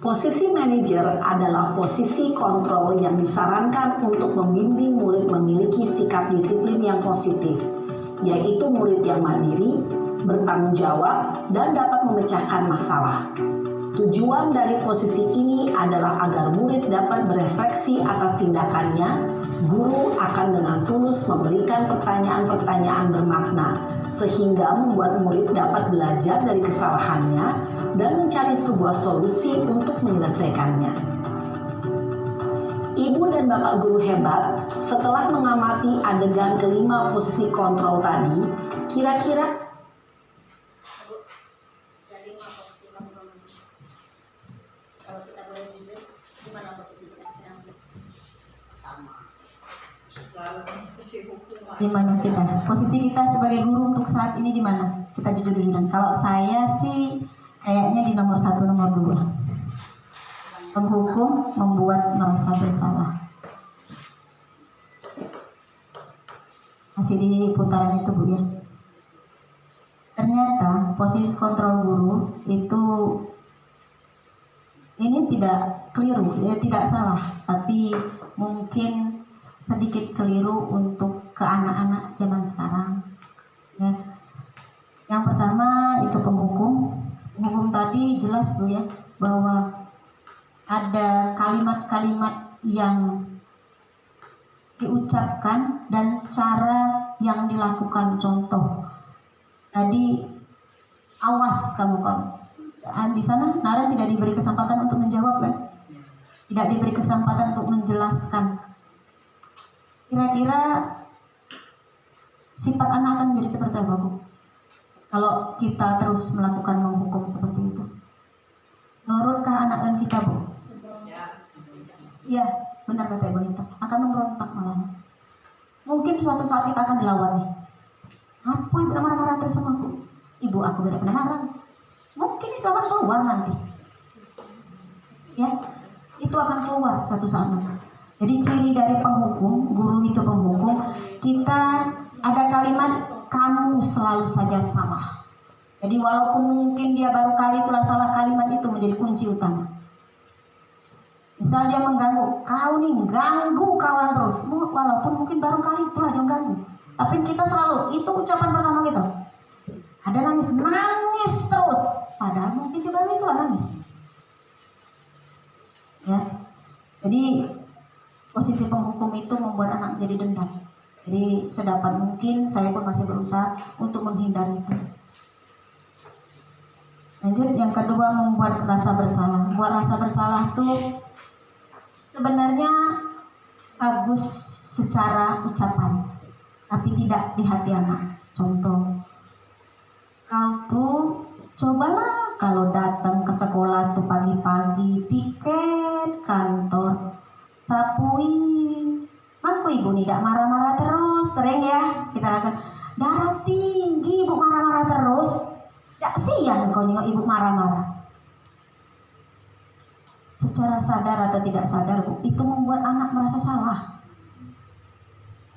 Posisi manajer adalah posisi kontrol yang disarankan untuk membimbing murid memiliki sikap disiplin yang positif, yaitu murid yang mandiri, bertanggung jawab, dan dapat memecahkan masalah. Tujuan dari posisi ini adalah agar murid dapat berefleksi atas tindakannya. Guru akan dengan tulus memberikan pertanyaan-pertanyaan bermakna, sehingga membuat murid dapat belajar dari kesalahannya dan mencari sebuah solusi untuk menyelesaikannya. Ibu dan bapak guru hebat, setelah mengamati adegan kelima posisi kontrol tadi, kira-kira di mana kita? Posisi kita sebagai guru untuk saat ini di mana? Kita jujur-jujuran. Kalau saya sih kayaknya di nomor 1, nomor 2. Menghukum, membuat merasa bersalah. Masih di putaran itu, Bu ya. Ternyata posisi kontrol guru itu ini tidak keliru, ya tidak salah, tapi mungkin sedikit keliru untuk ke anak-anak zaman sekarang. Ya. Yang pertama itu penghukum. Penghukum tadi jelas, Bu ya, bahwa ada kalimat-kalimat yang diucapkan dan cara yang dilakukan. Contoh tadi, awas kamu kalau di sana Naren tidak diberi kesempatan untuk menjawab kan, tidak diberi kesempatan untuk menjelaskan. Kira-kira sifat anak akan menjadi seperti apa, Bu? Kalau kita terus melakukan menghukum seperti itu. Nurutkah anak dan kita, Bu? Iya, benar kata Ibu Nita. Akan memberontak malah. Mungkin suatu saat kita akan dilawan nih. Apa Ibu marah-marah terus sama aku? Ibu, aku tidak pernah marah. Mungkin itu akan keluar nanti. Ya, itu akan keluar suatu saat nanti. Jadi ciri dari penghukum, guru itu penghukum, kita ada kalimat kamu selalu saja salah. Jadi walaupun mungkin dia baru kali itulah salah, kalimat itu menjadi kunci utama. Misal dia mengganggu, kau nih ganggu kawan terus, walaupun mungkin baru kali itulah dia mengganggu. Tapi kita selalu, itu ucapan pertama kita. Ada nangis terus, padahal mungkin dia baru itulah nangis. Ya, jadi posisi penghukum itu membuat anak menjadi dendam. Jadi sedapat mungkin saya pun masih berusaha untuk menghindari itu. Lanjut, yang kedua membuat rasa bersalah. Membuat rasa bersalah tuh sebenarnya bagus secara ucapan, tapi tidak di hati anak. Contoh, kau tuh cobalah kalau datang ke sekolah tuh pagi-pagi piket kantor, sapui, aku ibu nih tidak marah-marah terus, sering ya kita lakukan. Darah tinggi ibu marah-marah terus, tidak siang kau nengok ibu marah-marah. Secara sadar atau tidak sadar, Bu, itu membuat anak merasa salah.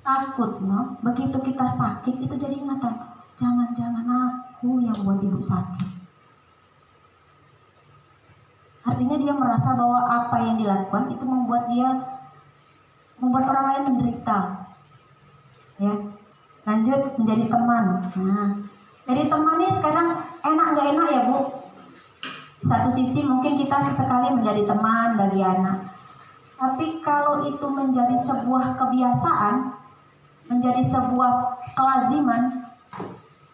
Takutnya begitu kita sakit itu jadi ingatan, jangan-jangan aku yang buat ibu sakit. Artinya dia merasa bahwa apa yang dilakukan itu membuat orang lain menderita. Ya, lanjut menjadi teman. Nah, jadi teman ini sekarang enak nggak enak ya, Bu? Satu sisi mungkin kita sesekali menjadi teman bagi anak, tapi kalau itu menjadi sebuah kebiasaan, menjadi sebuah kelaziman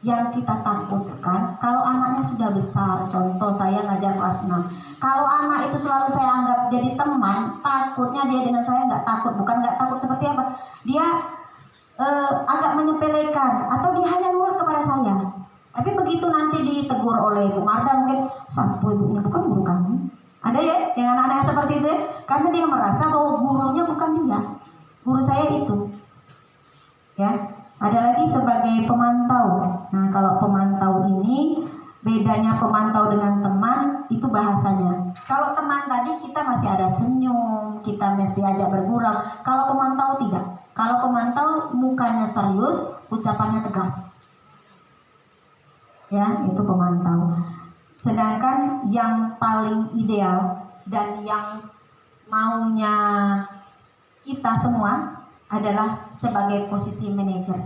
yang kita takutkan, kalau anaknya sudah besar, contoh saya ngajar kelas 6, kalau anak itu selalu saya anggap jadi teman, takutnya dia dengan saya nggak takut, bukan nggak takut seperti apa, dia agak menyepelekan atau dia hanya nurut kepada saya. Tapi begitu nanti ditegur oleh Bu Marda, mungkin sampai ibu ini bukan guru kami. Ada ya yang anak-anak seperti itu ya, karena dia merasa bahwa gurunya bukan dia, guru saya itu. Ya, ada lagi sebagai pemantau. Nah, kalau pemantau ini bedanya pemantau dengan teman itu bahasanya. Kalau teman tadi kita masih ada senyum, kita masih ajak bergurau. Kalau pemantau tidak. Kalau pemantau mukanya serius, ucapannya tegas. Ya, itu pemantau. Sedangkan yang paling ideal dan yang maunya kita semua adalah sebagai posisi manajer.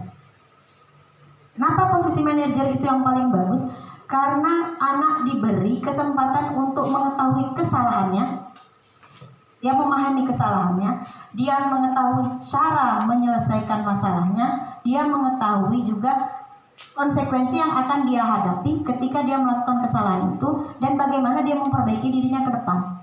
Kenapa posisi manajer itu yang paling bagus? Karena anak diberi kesempatan untuk mengetahui kesalahannya, dia memahami kesalahannya, dia mengetahui cara menyelesaikan masalahnya, dia mengetahui juga konsekuensi yang akan dia hadapi ketika dia melakukan kesalahan itu dan bagaimana dia memperbaiki dirinya ke depan.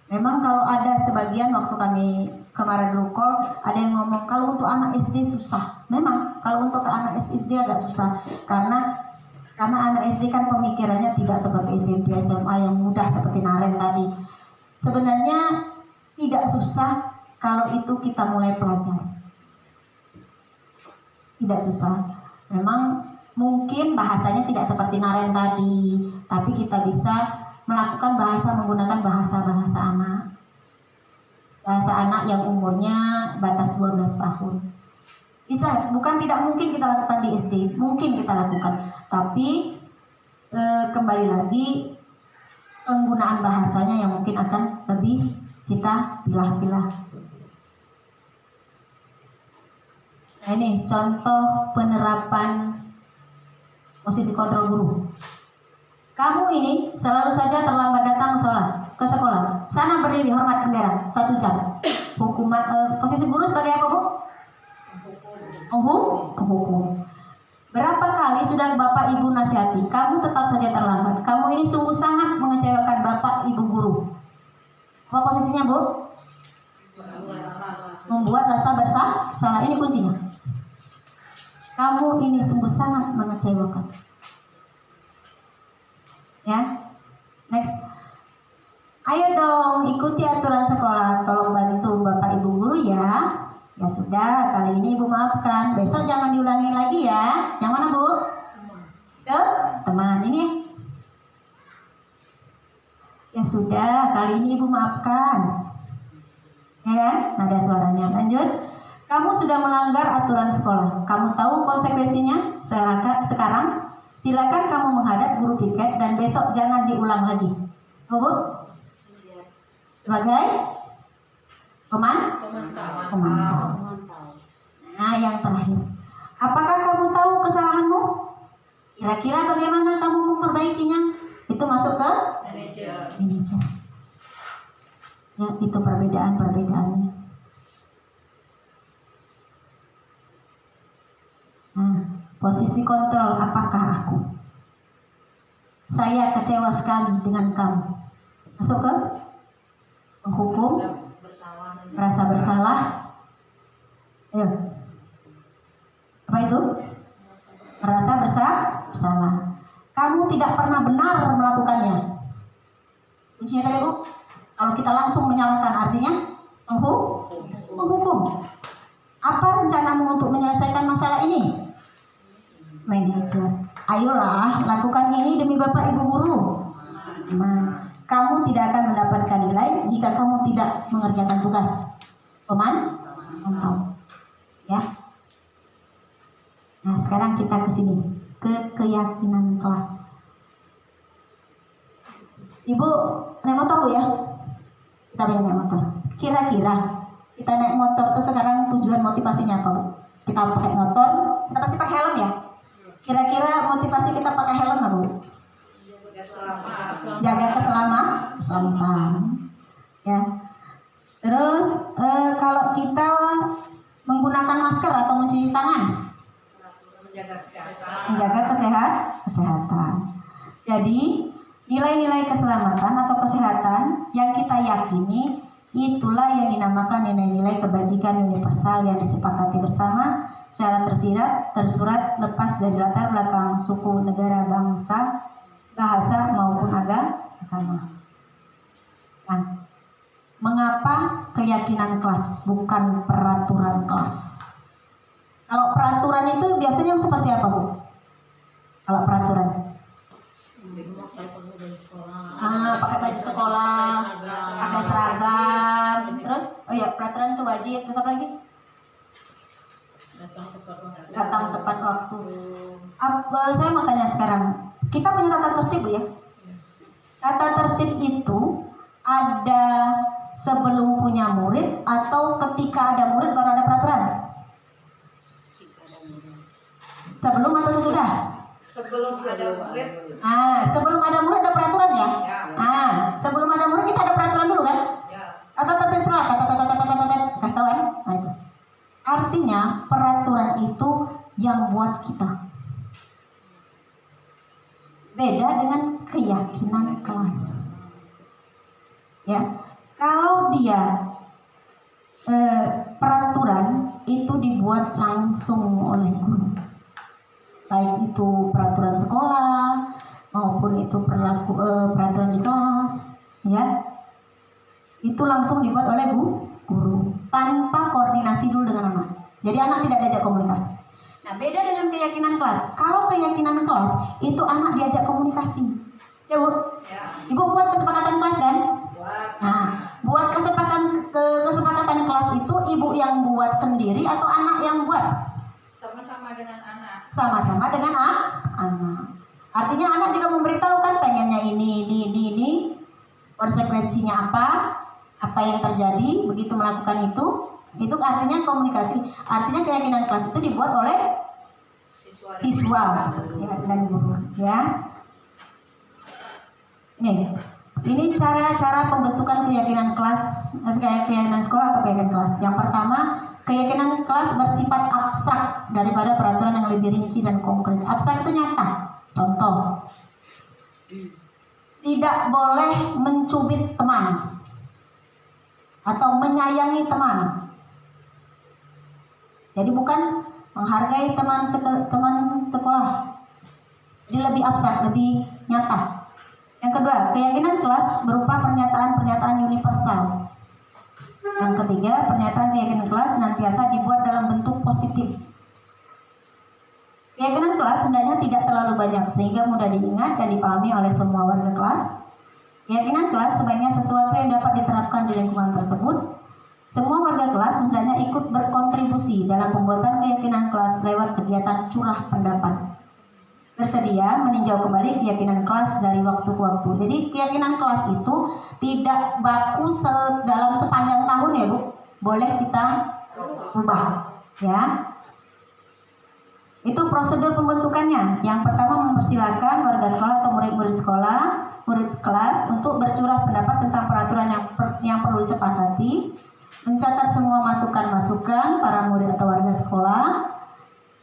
Memang kalau ada sebagian waktu kami kemarin rukol ada yang ngomong kalau untuk anak SD susah. Memang kalau untuk ke anak SD agak susah karena anak SD kan pemikirannya tidak seperti SMP SMA yang mudah seperti Naren tadi. Sebenarnya tidak susah kalau itu kita mulai pelajari. Tidak susah. Memang mungkin bahasanya tidak seperti Naren tadi, tapi kita bisa melakukan menggunakan bahasa anak. Bahasa anak yang umurnya batas 12 tahun. Bisa, bukan tidak mungkin kita lakukan di SD, mungkin kita lakukan. Tapi kembali lagi penggunaan bahasanya yang mungkin akan lebih kita pilah-pilah. Nah, ini contoh penerapan posisi kontrol guru. Kamu ini selalu saja terlambat datang ke sekolah. Sana berdiri hormat bendera 1 jam. Hukuman posisi guru sebagai apa, Bu? Penghukum. Berapa kali sudah Bapak Ibu nasihati, kamu tetap saja terlambat. Kamu ini sungguh sangat mengecewakan Bapak Ibu guru. Apa posisinya, Bu? Membuat rasa bersalah. Ini kuncinya. Kamu ini sungguh sangat mengecewakan. Ya. Next. Ayo dong ikuti aturan sekolah. Tolong bantu Bapak Ibu guru ya. Ya sudah, kali ini Ibu maafkan. Besok jangan diulangi lagi ya. Yang mana Bu? Teman ini ya. Ya sudah, kali ini Ibu maafkan. Ya kan? Nada suaranya. Lanjut. Kamu sudah melanggar aturan sekolah. Kamu tahu konsekuensinya? Sekarang silakan kamu menghadap guru piket dan besok jangan diulang lagi. Bu? Sebagai pemantau. Nah, yang terakhir. Apakah kamu tahu kesalahanmu? Kira-kira bagaimana kamu memperbaikinya? Itu masuk ke manajer. Ya, itu perbedaannya. Nah, posisi kontrol, apakah aku? Saya kecewa sekali dengan kamu. Masuk ke menghukum, merasa bersalah. Ayo. Apa itu? Merasa bersalah. Kamu tidak pernah benar melakukannya. Kuncinya tadi Bu, kalau kita langsung menyalahkan artinya menghukum. Apa rencanamu untuk menyelesaikan masalah ini? Manajer, ayolah lakukan ini demi Bapak Ibu guru. Kamu tidak akan mendapatkan nilai jika kamu tidak mengerjakan tugas. Pemantau. Ya. Nah, sekarang kita ke sini, ke keyakinan kelas. Ibu naik motor Bu ya? Kita banyak naik motor. Kira-kira kita naik motor itu sekarang tujuan motivasinya apa Bu? Kita pakai motor, kita pasti pakai helm ya? Kira-kira motivasi kita pakai helm nggak Bu? Jaga keselamatan. Ya. Terus kalau kita menggunakan masker atau mencuci tangan, menjaga kesehatan. Jadi nilai-nilai keselamatan atau kesehatan yang kita yakini itulah yang dinamakan nilai-nilai kebajikan universal yang disepakati bersama secara tersurat lepas dari latar belakang suku, negara, bangsa, bahasa maupun agama. Nah, mengapa keyakinan kelas bukan peraturan kelas? Kalau peraturan itu biasanya yang seperti apa Bu? Kalau peraturan? Pakai baju sekolah, pakai seragam, terus peraturan itu wajib, terus apa lagi? Datang tepat waktu. Saya mau tanya sekarang, kita punya tata tertib Bu ya? Tata tertib itu ada sebelum punya murid atau ketika ada murid baru ada peraturan? Sebelum atau sesudah? Sebelum ada murid. Sebelum ada murid ada peraturan ya? Sebelum ada murid kita ada peraturan dulu kan? Tata tertib sekolah, kasih tahu kan? Nah itu. Artinya peraturan itu yang buat kita. Beda dengan keyakinan kelas. Ya, kalau dia peraturan itu dibuat langsung oleh guru, baik itu peraturan sekolah maupun itu peraturan di kelas, ya, itu langsung dibuat oleh guru tanpa koordinasi dulu dengan anak. Jadi anak tidak diajak komunikasi. Nah, beda dengan keyakinan kelas. Kalau keyakinan kelas itu anak diajak komunikasi, ya Bu. Ibu buat kesepakatan kelas kan? Nah, buat kesepakatan kelas itu ibu yang buat sendiri atau anak yang buat? Sama-sama dengan anak. Sama-sama dengan anak. Artinya anak juga memberitahu kan pengennya ini, konsekuensinya apa yang terjadi begitu melakukan itu artinya komunikasi. Artinya keyakinan kelas itu dibuat oleh siswa ya, dan guru ya. Ini cara pembentukan keyakinan kelas, keyakinan sekolah atau keyakinan kelas. Yang pertama, keyakinan kelas bersifat abstrak daripada peraturan yang lebih rinci dan konkret. Abstrak itu nyata. Contoh, tidak boleh mencubit teman atau menyayangi teman. Jadi bukan menghargai teman sekolah. Jadi lebih abstrak, lebih nyata. Yang kedua, keyakinan kelas berupa pernyataan-pernyataan universal. Yang ketiga, pernyataan keyakinan kelas senantiasa dibuat dalam bentuk positif. Keyakinan kelas hendaknya tidak terlalu banyak sehingga mudah diingat dan dipahami oleh semua warga kelas. Keyakinan kelas sebaiknya sesuatu yang dapat diterapkan di lingkungan tersebut. Semua warga kelas hendaknya ikut berkontribusi dalam pembuatan keyakinan kelas lewat kegiatan curah pendapat. Bersedia meninjau kembali keyakinan kelas dari waktu ke waktu. Jadi keyakinan kelas itu tidak baku dalam sepanjang tahun ya Bu. Boleh kita ubah ya. Itu prosedur pembentukannya. Yang pertama mempersilakan warga sekolah atau murid-murid sekolah, murid kelas untuk bercurah pendapat tentang peraturan yang perlu disepakati. Mencatat semua masukan-masukan para murid atau warga sekolah.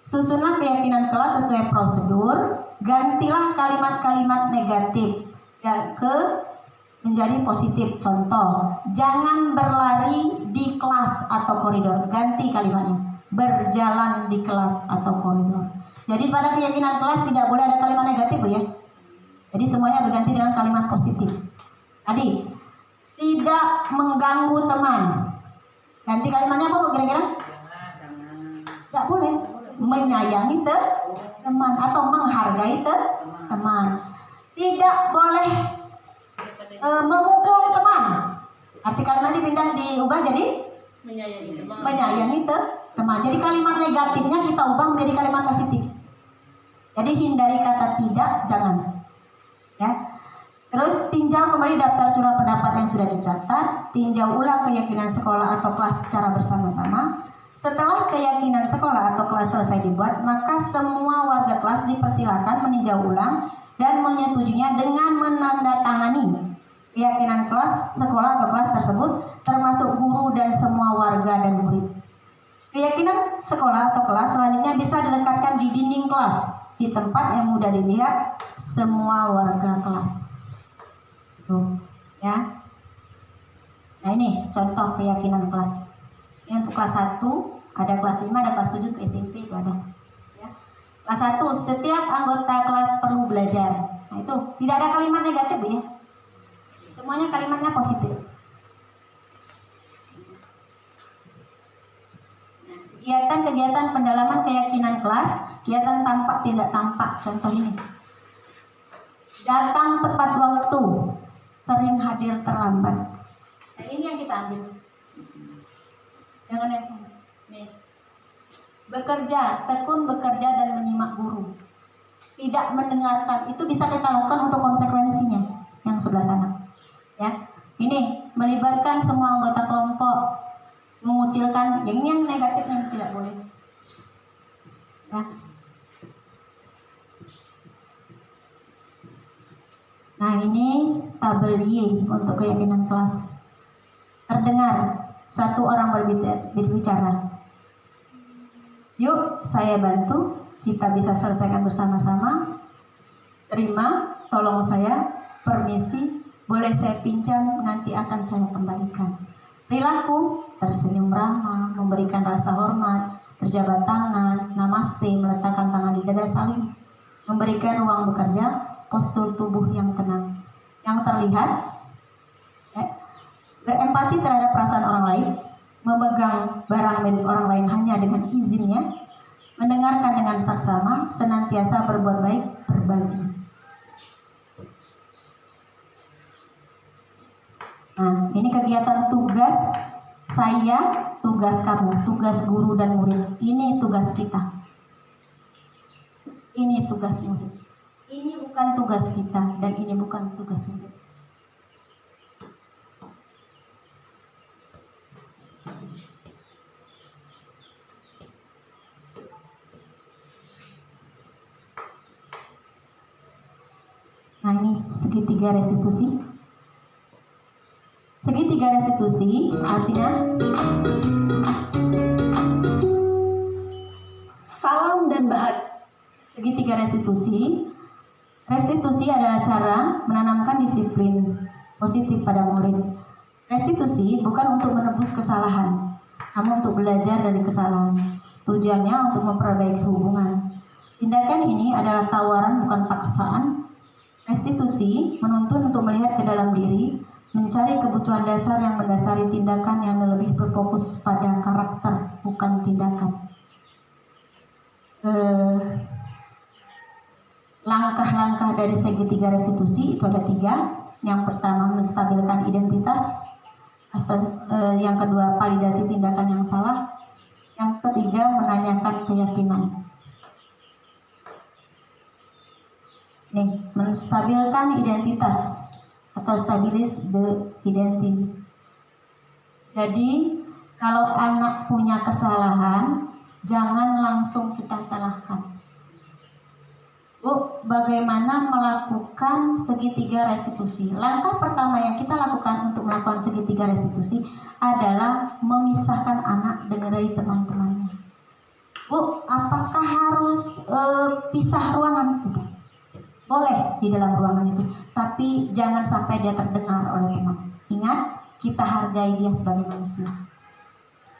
Susunlah keyakinan kelas sesuai prosedur. Gantilah kalimat-kalimat negatif dan menjadi positif. Contoh, jangan berlari di kelas atau koridor. Ganti kalimatnya, berjalan di kelas atau koridor. Jadi pada keyakinan kelas tidak boleh ada kalimat negatif Bu ya. Jadi semuanya berganti dengan kalimat positif. Tadi, tidak mengganggu teman. Ganti kalimatnya apa Bu kira-kira? Tidak boleh. Menyayangi teman atau menghargai teman. Tidak boleh memukul teman. Arti kalimat dipindah diubah jadi menyayangi teman. Jadi kalimat negatifnya kita ubah menjadi kalimat positif. Jadi hindari kata tidak, jangan. Ya. Terus tinjau kembali daftar curah pendapat yang sudah dicatat, tinjau ulang keyakinan sekolah atau kelas secara bersama-sama. Setelah keyakinan sekolah atau kelas selesai dibuat, maka semua warga kelas dipersilakan meninjau ulang dan menyetujuinya dengan menandatangani keyakinan kelas sekolah atau kelas tersebut, termasuk guru dan semua warga dan murid. Keyakinan sekolah atau kelas selanjutnya bisa dilekatkan di dinding kelas, di tempat yang mudah dilihat semua warga kelas. Tuh, ya. Nah ini contoh keyakinan kelas. Ini untuk kelas 1, ada kelas 5, ada kelas 7 ke SMP itu ada. Ya. Kelas 1, setiap anggota kelas perlu belajar. Nah itu tidak ada kalimat negatif ya. Semuanya kalimatnya positif. Nah, kegiatan-kegiatan pendalaman keyakinan kelas, kegiatan tampak tidak tampak. Contoh ini. Datang tepat waktu, sering hadir terlambat. Nah ini yang kita ambil. Jangan yang sama. Nih. Bekerja, tekun bekerja dan menyimak guru. Tidak mendengarkan, itu bisa kita lakukan untuk konsekuensinya. Yang sebelah sana. Ya. Ini melibatkan semua anggota kelompok, mengucilkan, yang negatifnya tidak boleh. Ya. Nah ini tabel Y untuk keyakinan kelas. Terdengar satu orang berbicara. Yuk saya bantu, kita bisa selesaikan bersama-sama. Terima, tolong saya, permisi, boleh saya pinjam, nanti akan saya kembalikan. Perilaku, tersenyum ramah, memberikan rasa hormat, berjabat tangan, namaste, meletakkan tangan di dada saling, memberikan ruang bekerja, postur tubuh yang tenang. Yang terlihat, berempati terhadap perasaan orang lain, memegang barang milik orang lain hanya dengan izinnya, mendengarkan dengan saksama, senantiasa berbuat baik, berbagi. Nah, ini kegiatan tugas saya, tugas kamu, tugas guru dan murid. Ini tugas kita. Ini tugas murid. Ini bukan tugas kita dan ini bukan tugas murid. Nah ini segitiga restitusi. Segitiga restitusi artinya salam dan bahagia. Segitiga restitusi. Restitusi adalah cara menanamkan disiplin positif pada murid. Restitusi bukan untuk menebus kesalahan, namun untuk belajar dari kesalahan. Tujuannya untuk memperbaiki hubungan. Tindakan ini adalah tawaran bukan paksaan. Restitusi menuntun untuk melihat ke dalam diri, mencari kebutuhan dasar yang mendasari tindakan yang lebih berfokus pada karakter, bukan tindakan. Langkah-langkah dari segitiga restitusi itu ada 3. Yang pertama, menstabilkan identitas. Yang kedua, validasi tindakan yang salah. Yang ketiga, menanyakan keyakinan. Nih, menstabilkan identitas atau stabilis the identity. Jadi, kalau anak punya kesalahan, jangan langsung kita salahkan. Bu, bagaimana melakukan segitiga restitusi? Langkah pertama yang kita lakukan untuk melakukan segitiga restitusi adalah memisahkan anak dari teman-temannya. Bu, apakah harus pisah ruangan? Tidak. Boleh di dalam ruangan itu, tapi jangan sampai dia terdengar oleh teman. Ingat, kita hargai dia sebagai manusia.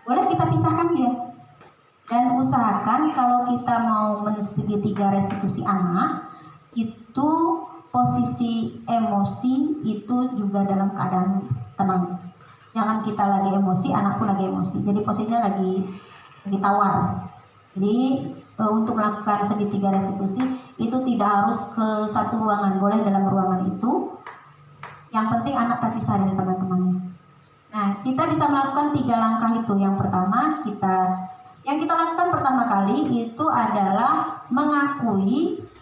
Boleh kita pisahkan dia. Dan usahakan kalau kita mau segitiga restitusi anak, itu posisi emosi itu juga dalam keadaan tenang. Jangan kita lagi emosi, anak pun lagi emosi. Jadi posisinya lagi tawar. Jadi untuk melakukan segitiga restitusi itu tidak harus ke satu ruangan, boleh dalam ruangan itu. Yang penting anak terpisah dari teman-temannya. Nah, kita bisa melakukan 3 langkah itu. Yang pertama, yang kita lakukan pertama kali itu adalah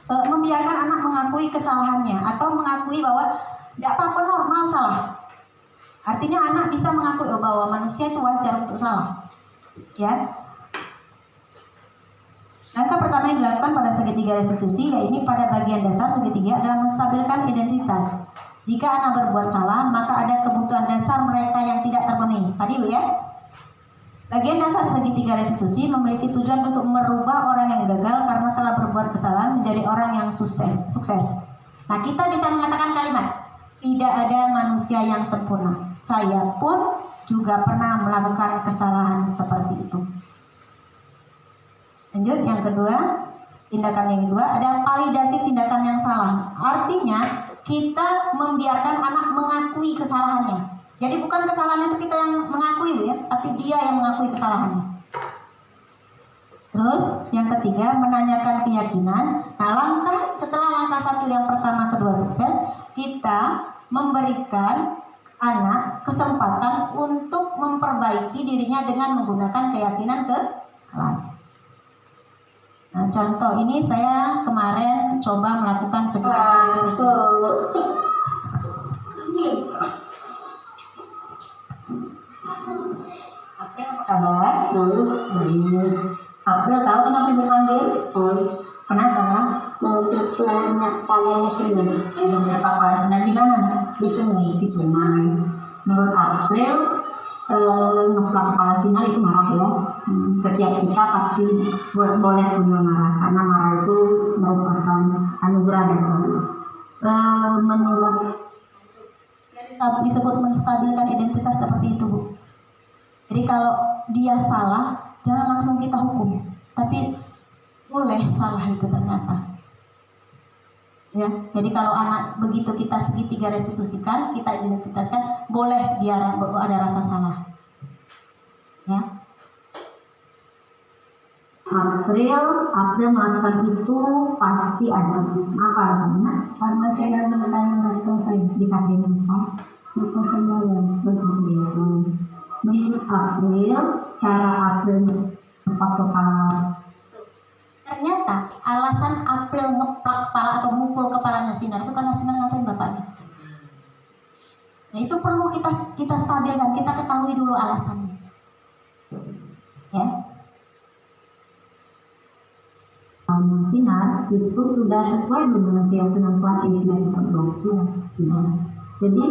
membiarkan anak mengakui kesalahannya atau mengakui bahwa tidak apa-apa, normal salah. Artinya anak bisa mengakui bahwa manusia itu wajar untuk salah. Ya. Langkah pertama yang dilakukan pada segitiga restitusi, yaitu pada bagian dasar segitiga adalah menstabilkan identitas. Jika anak berbuat salah, maka ada kebutuhan dasar mereka yang tidak terpenuhi. Tadi ya. Bagian dasar segitiga restitusi memiliki tujuan untuk merubah orang yang gagal karena telah berbuat kesalahan menjadi orang yang sukses. Nah, kita bisa mengatakan kalimat, tidak ada manusia yang sempurna. Saya pun juga pernah melakukan kesalahan seperti itu. Lanjut, yang kedua, tindakan yang kedua ada validasi tindakan yang salah. Artinya, kita membiarkan anak mengakui kesalahannya. Jadi bukan kesalahan itu kita yang mengakui ya, tapi dia yang mengakui kesalahannya. Terus yang ketiga, menanyakan keyakinan. Nah, setelah langkah 1 yang pertama, kedua sukses, kita memberikan anak kesempatan untuk memperbaiki dirinya dengan menggunakan keyakinan ke kelas. Nah, contoh ini saya kemarin coba melakukan kabar? April tahu kenapa dipanggil? Kenapa? Mau tanya kalian sini. Papa sedang di mana? Di sungai. Menurut April, ngeplak kepala sinar itu marah ya. Setiap kita pasti boleh punya marah, karena marah itu merupakan anugerah dari Allah. Menurut yang disebut menstabilkan identitas seperti itu, Bu. Jadi kalau dia salah, jangan langsung kita hukum, tapi boleh salah itu ternyata. Ya, jadi kalau anak begitu kita segitiga restitusikan, kita identitaskan, boleh dia ada rasa salah. Ya. April melakukan itu pasti ada apa namanya? Karena saya bertanya saya dikasih maka saya berkegiatan. Menurut April, cara April ngeplak kepala. Ternyata alasan April ngeplak kepala atau mukul kepalanya Sinar itu karena Sinar ngatain bapaknya. Nah, itu perlu kita stabilkan, kita ketahui dulu alasannya. Ya. Sinar itu sudah sesuai dengan keyakinan pelatih dari kelas. Jadi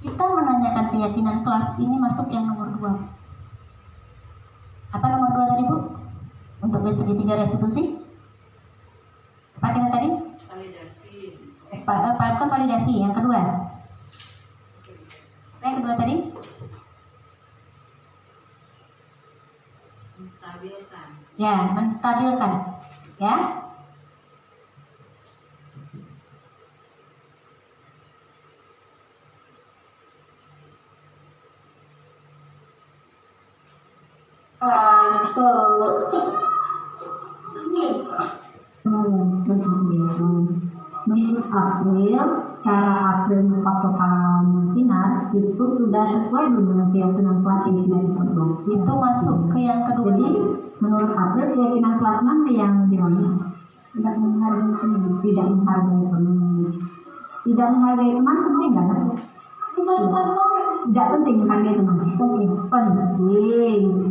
kita menanyakan keyakinan kelas ini masuk yang nomor 2. Apa nomor 2 tadi, Bu? Untuk segitiga restitusi? Apa kita tadi? Validasi. Validasi. Yang kedua? Apa yang kedua tadi? Menstabilkan. Ya, menstabilkan. Ya. Langsung. Menurut April, cara April mengkapalkan sinar itu sudah sesuai dengan keyakinan pelatih dari Pondok. Itu masuk ke yang kedua. Jadi menurut April keyakinan kelas mana yang dimana? Tidak menghargai teman, tidak menghargai teman, tidak menghargai teman penting nggak? Tidak penting menghargai teman, penting.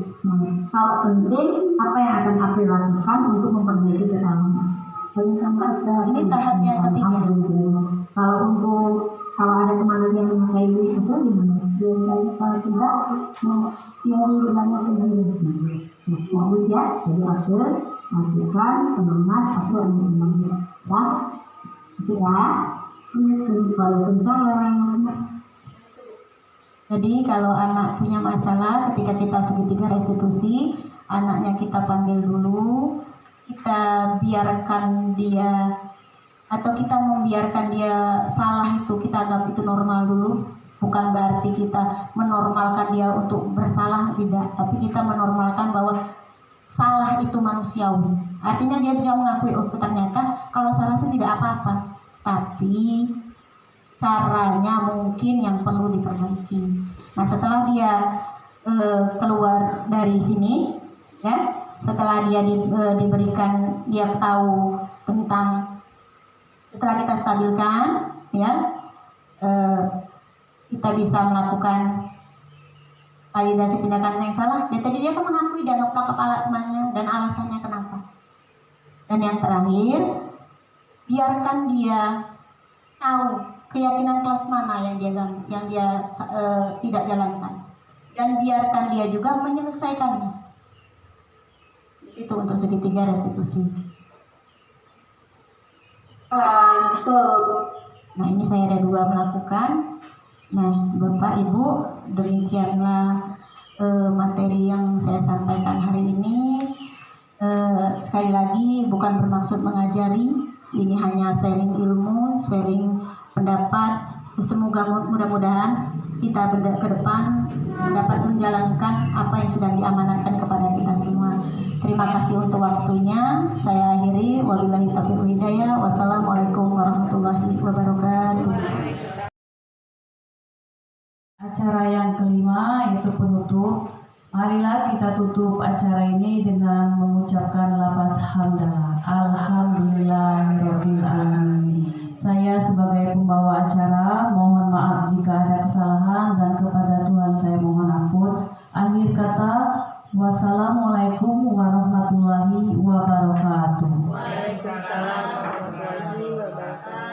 Kalau penting, apa yang akan April lakukan untuk memperbaiki kesalahan? Ini tahap yang ketiga. Kalau ada teman yang memakai itu gimana? Kalau tidak, yang bilangnya kembali. Bagus ya, jadi April lakukan semangat satu teman ya. Itu ya. Jadi kalau anak punya masalah, ketika kita segitiga restitusi, anaknya kita panggil dulu, kita biarkan dia, atau kita membiarkan dia salah itu, kita anggap itu normal dulu. Bukan berarti kita menormalkan dia untuk bersalah, tidak. Tapi kita menormalkan bahwa salah itu manusiawi. Artinya dia bisa mengakui, oh ternyata kalau salah itu tidak apa-apa. Tapi caranya mungkin yang perlu diperbaiki. Nah setelah dia keluar dari sini, ya, setelah dia diberikan, dia tahu tentang, setelah kita stabilkan, ya, kita bisa melakukan validasi tindakan yang salah. Dan tadi dia kan mengakui dia ngeplak kepala temannya dan alasannya kenapa. Dan yang terakhir, biarkan dia tahu keyakinan kelas mana yang dia tidak jalankan, dan biarkan dia juga menyelesaikannya. Di situ untuk segitiga restitusi. Langsung. Nah ini saya ada 2 melakukan. Nah Bapak Ibu, demikianlah materi yang saya sampaikan hari ini. Sekali lagi bukan bermaksud mengajari, ini hanya sharing ilmu, sharing pendapat. Semoga mudah-mudahan kita ke depan dapat menjalankan apa yang sudah diamanatkan kepada kita semua. Terima kasih untuk waktunya. Saya akhiri. Wabillahi taufiq wal hidayah. Wassalamualaikum warahmatullahi wabarakatuh. Acara yang kelima yaitu penutup. Marilah kita tutup acara ini dengan mengucapkan lafaz hamdalah. Alhamdulillahirabbil alamin. Saya sebagai pembawa acara mohon maaf jika ada kesalahan dan kepada Tuhan saya mohon ampun. Akhir kata, wassalamualaikum warahmatullahi wabarakatuh. Waalaikumsalam warahmatullahi wabarakatuh.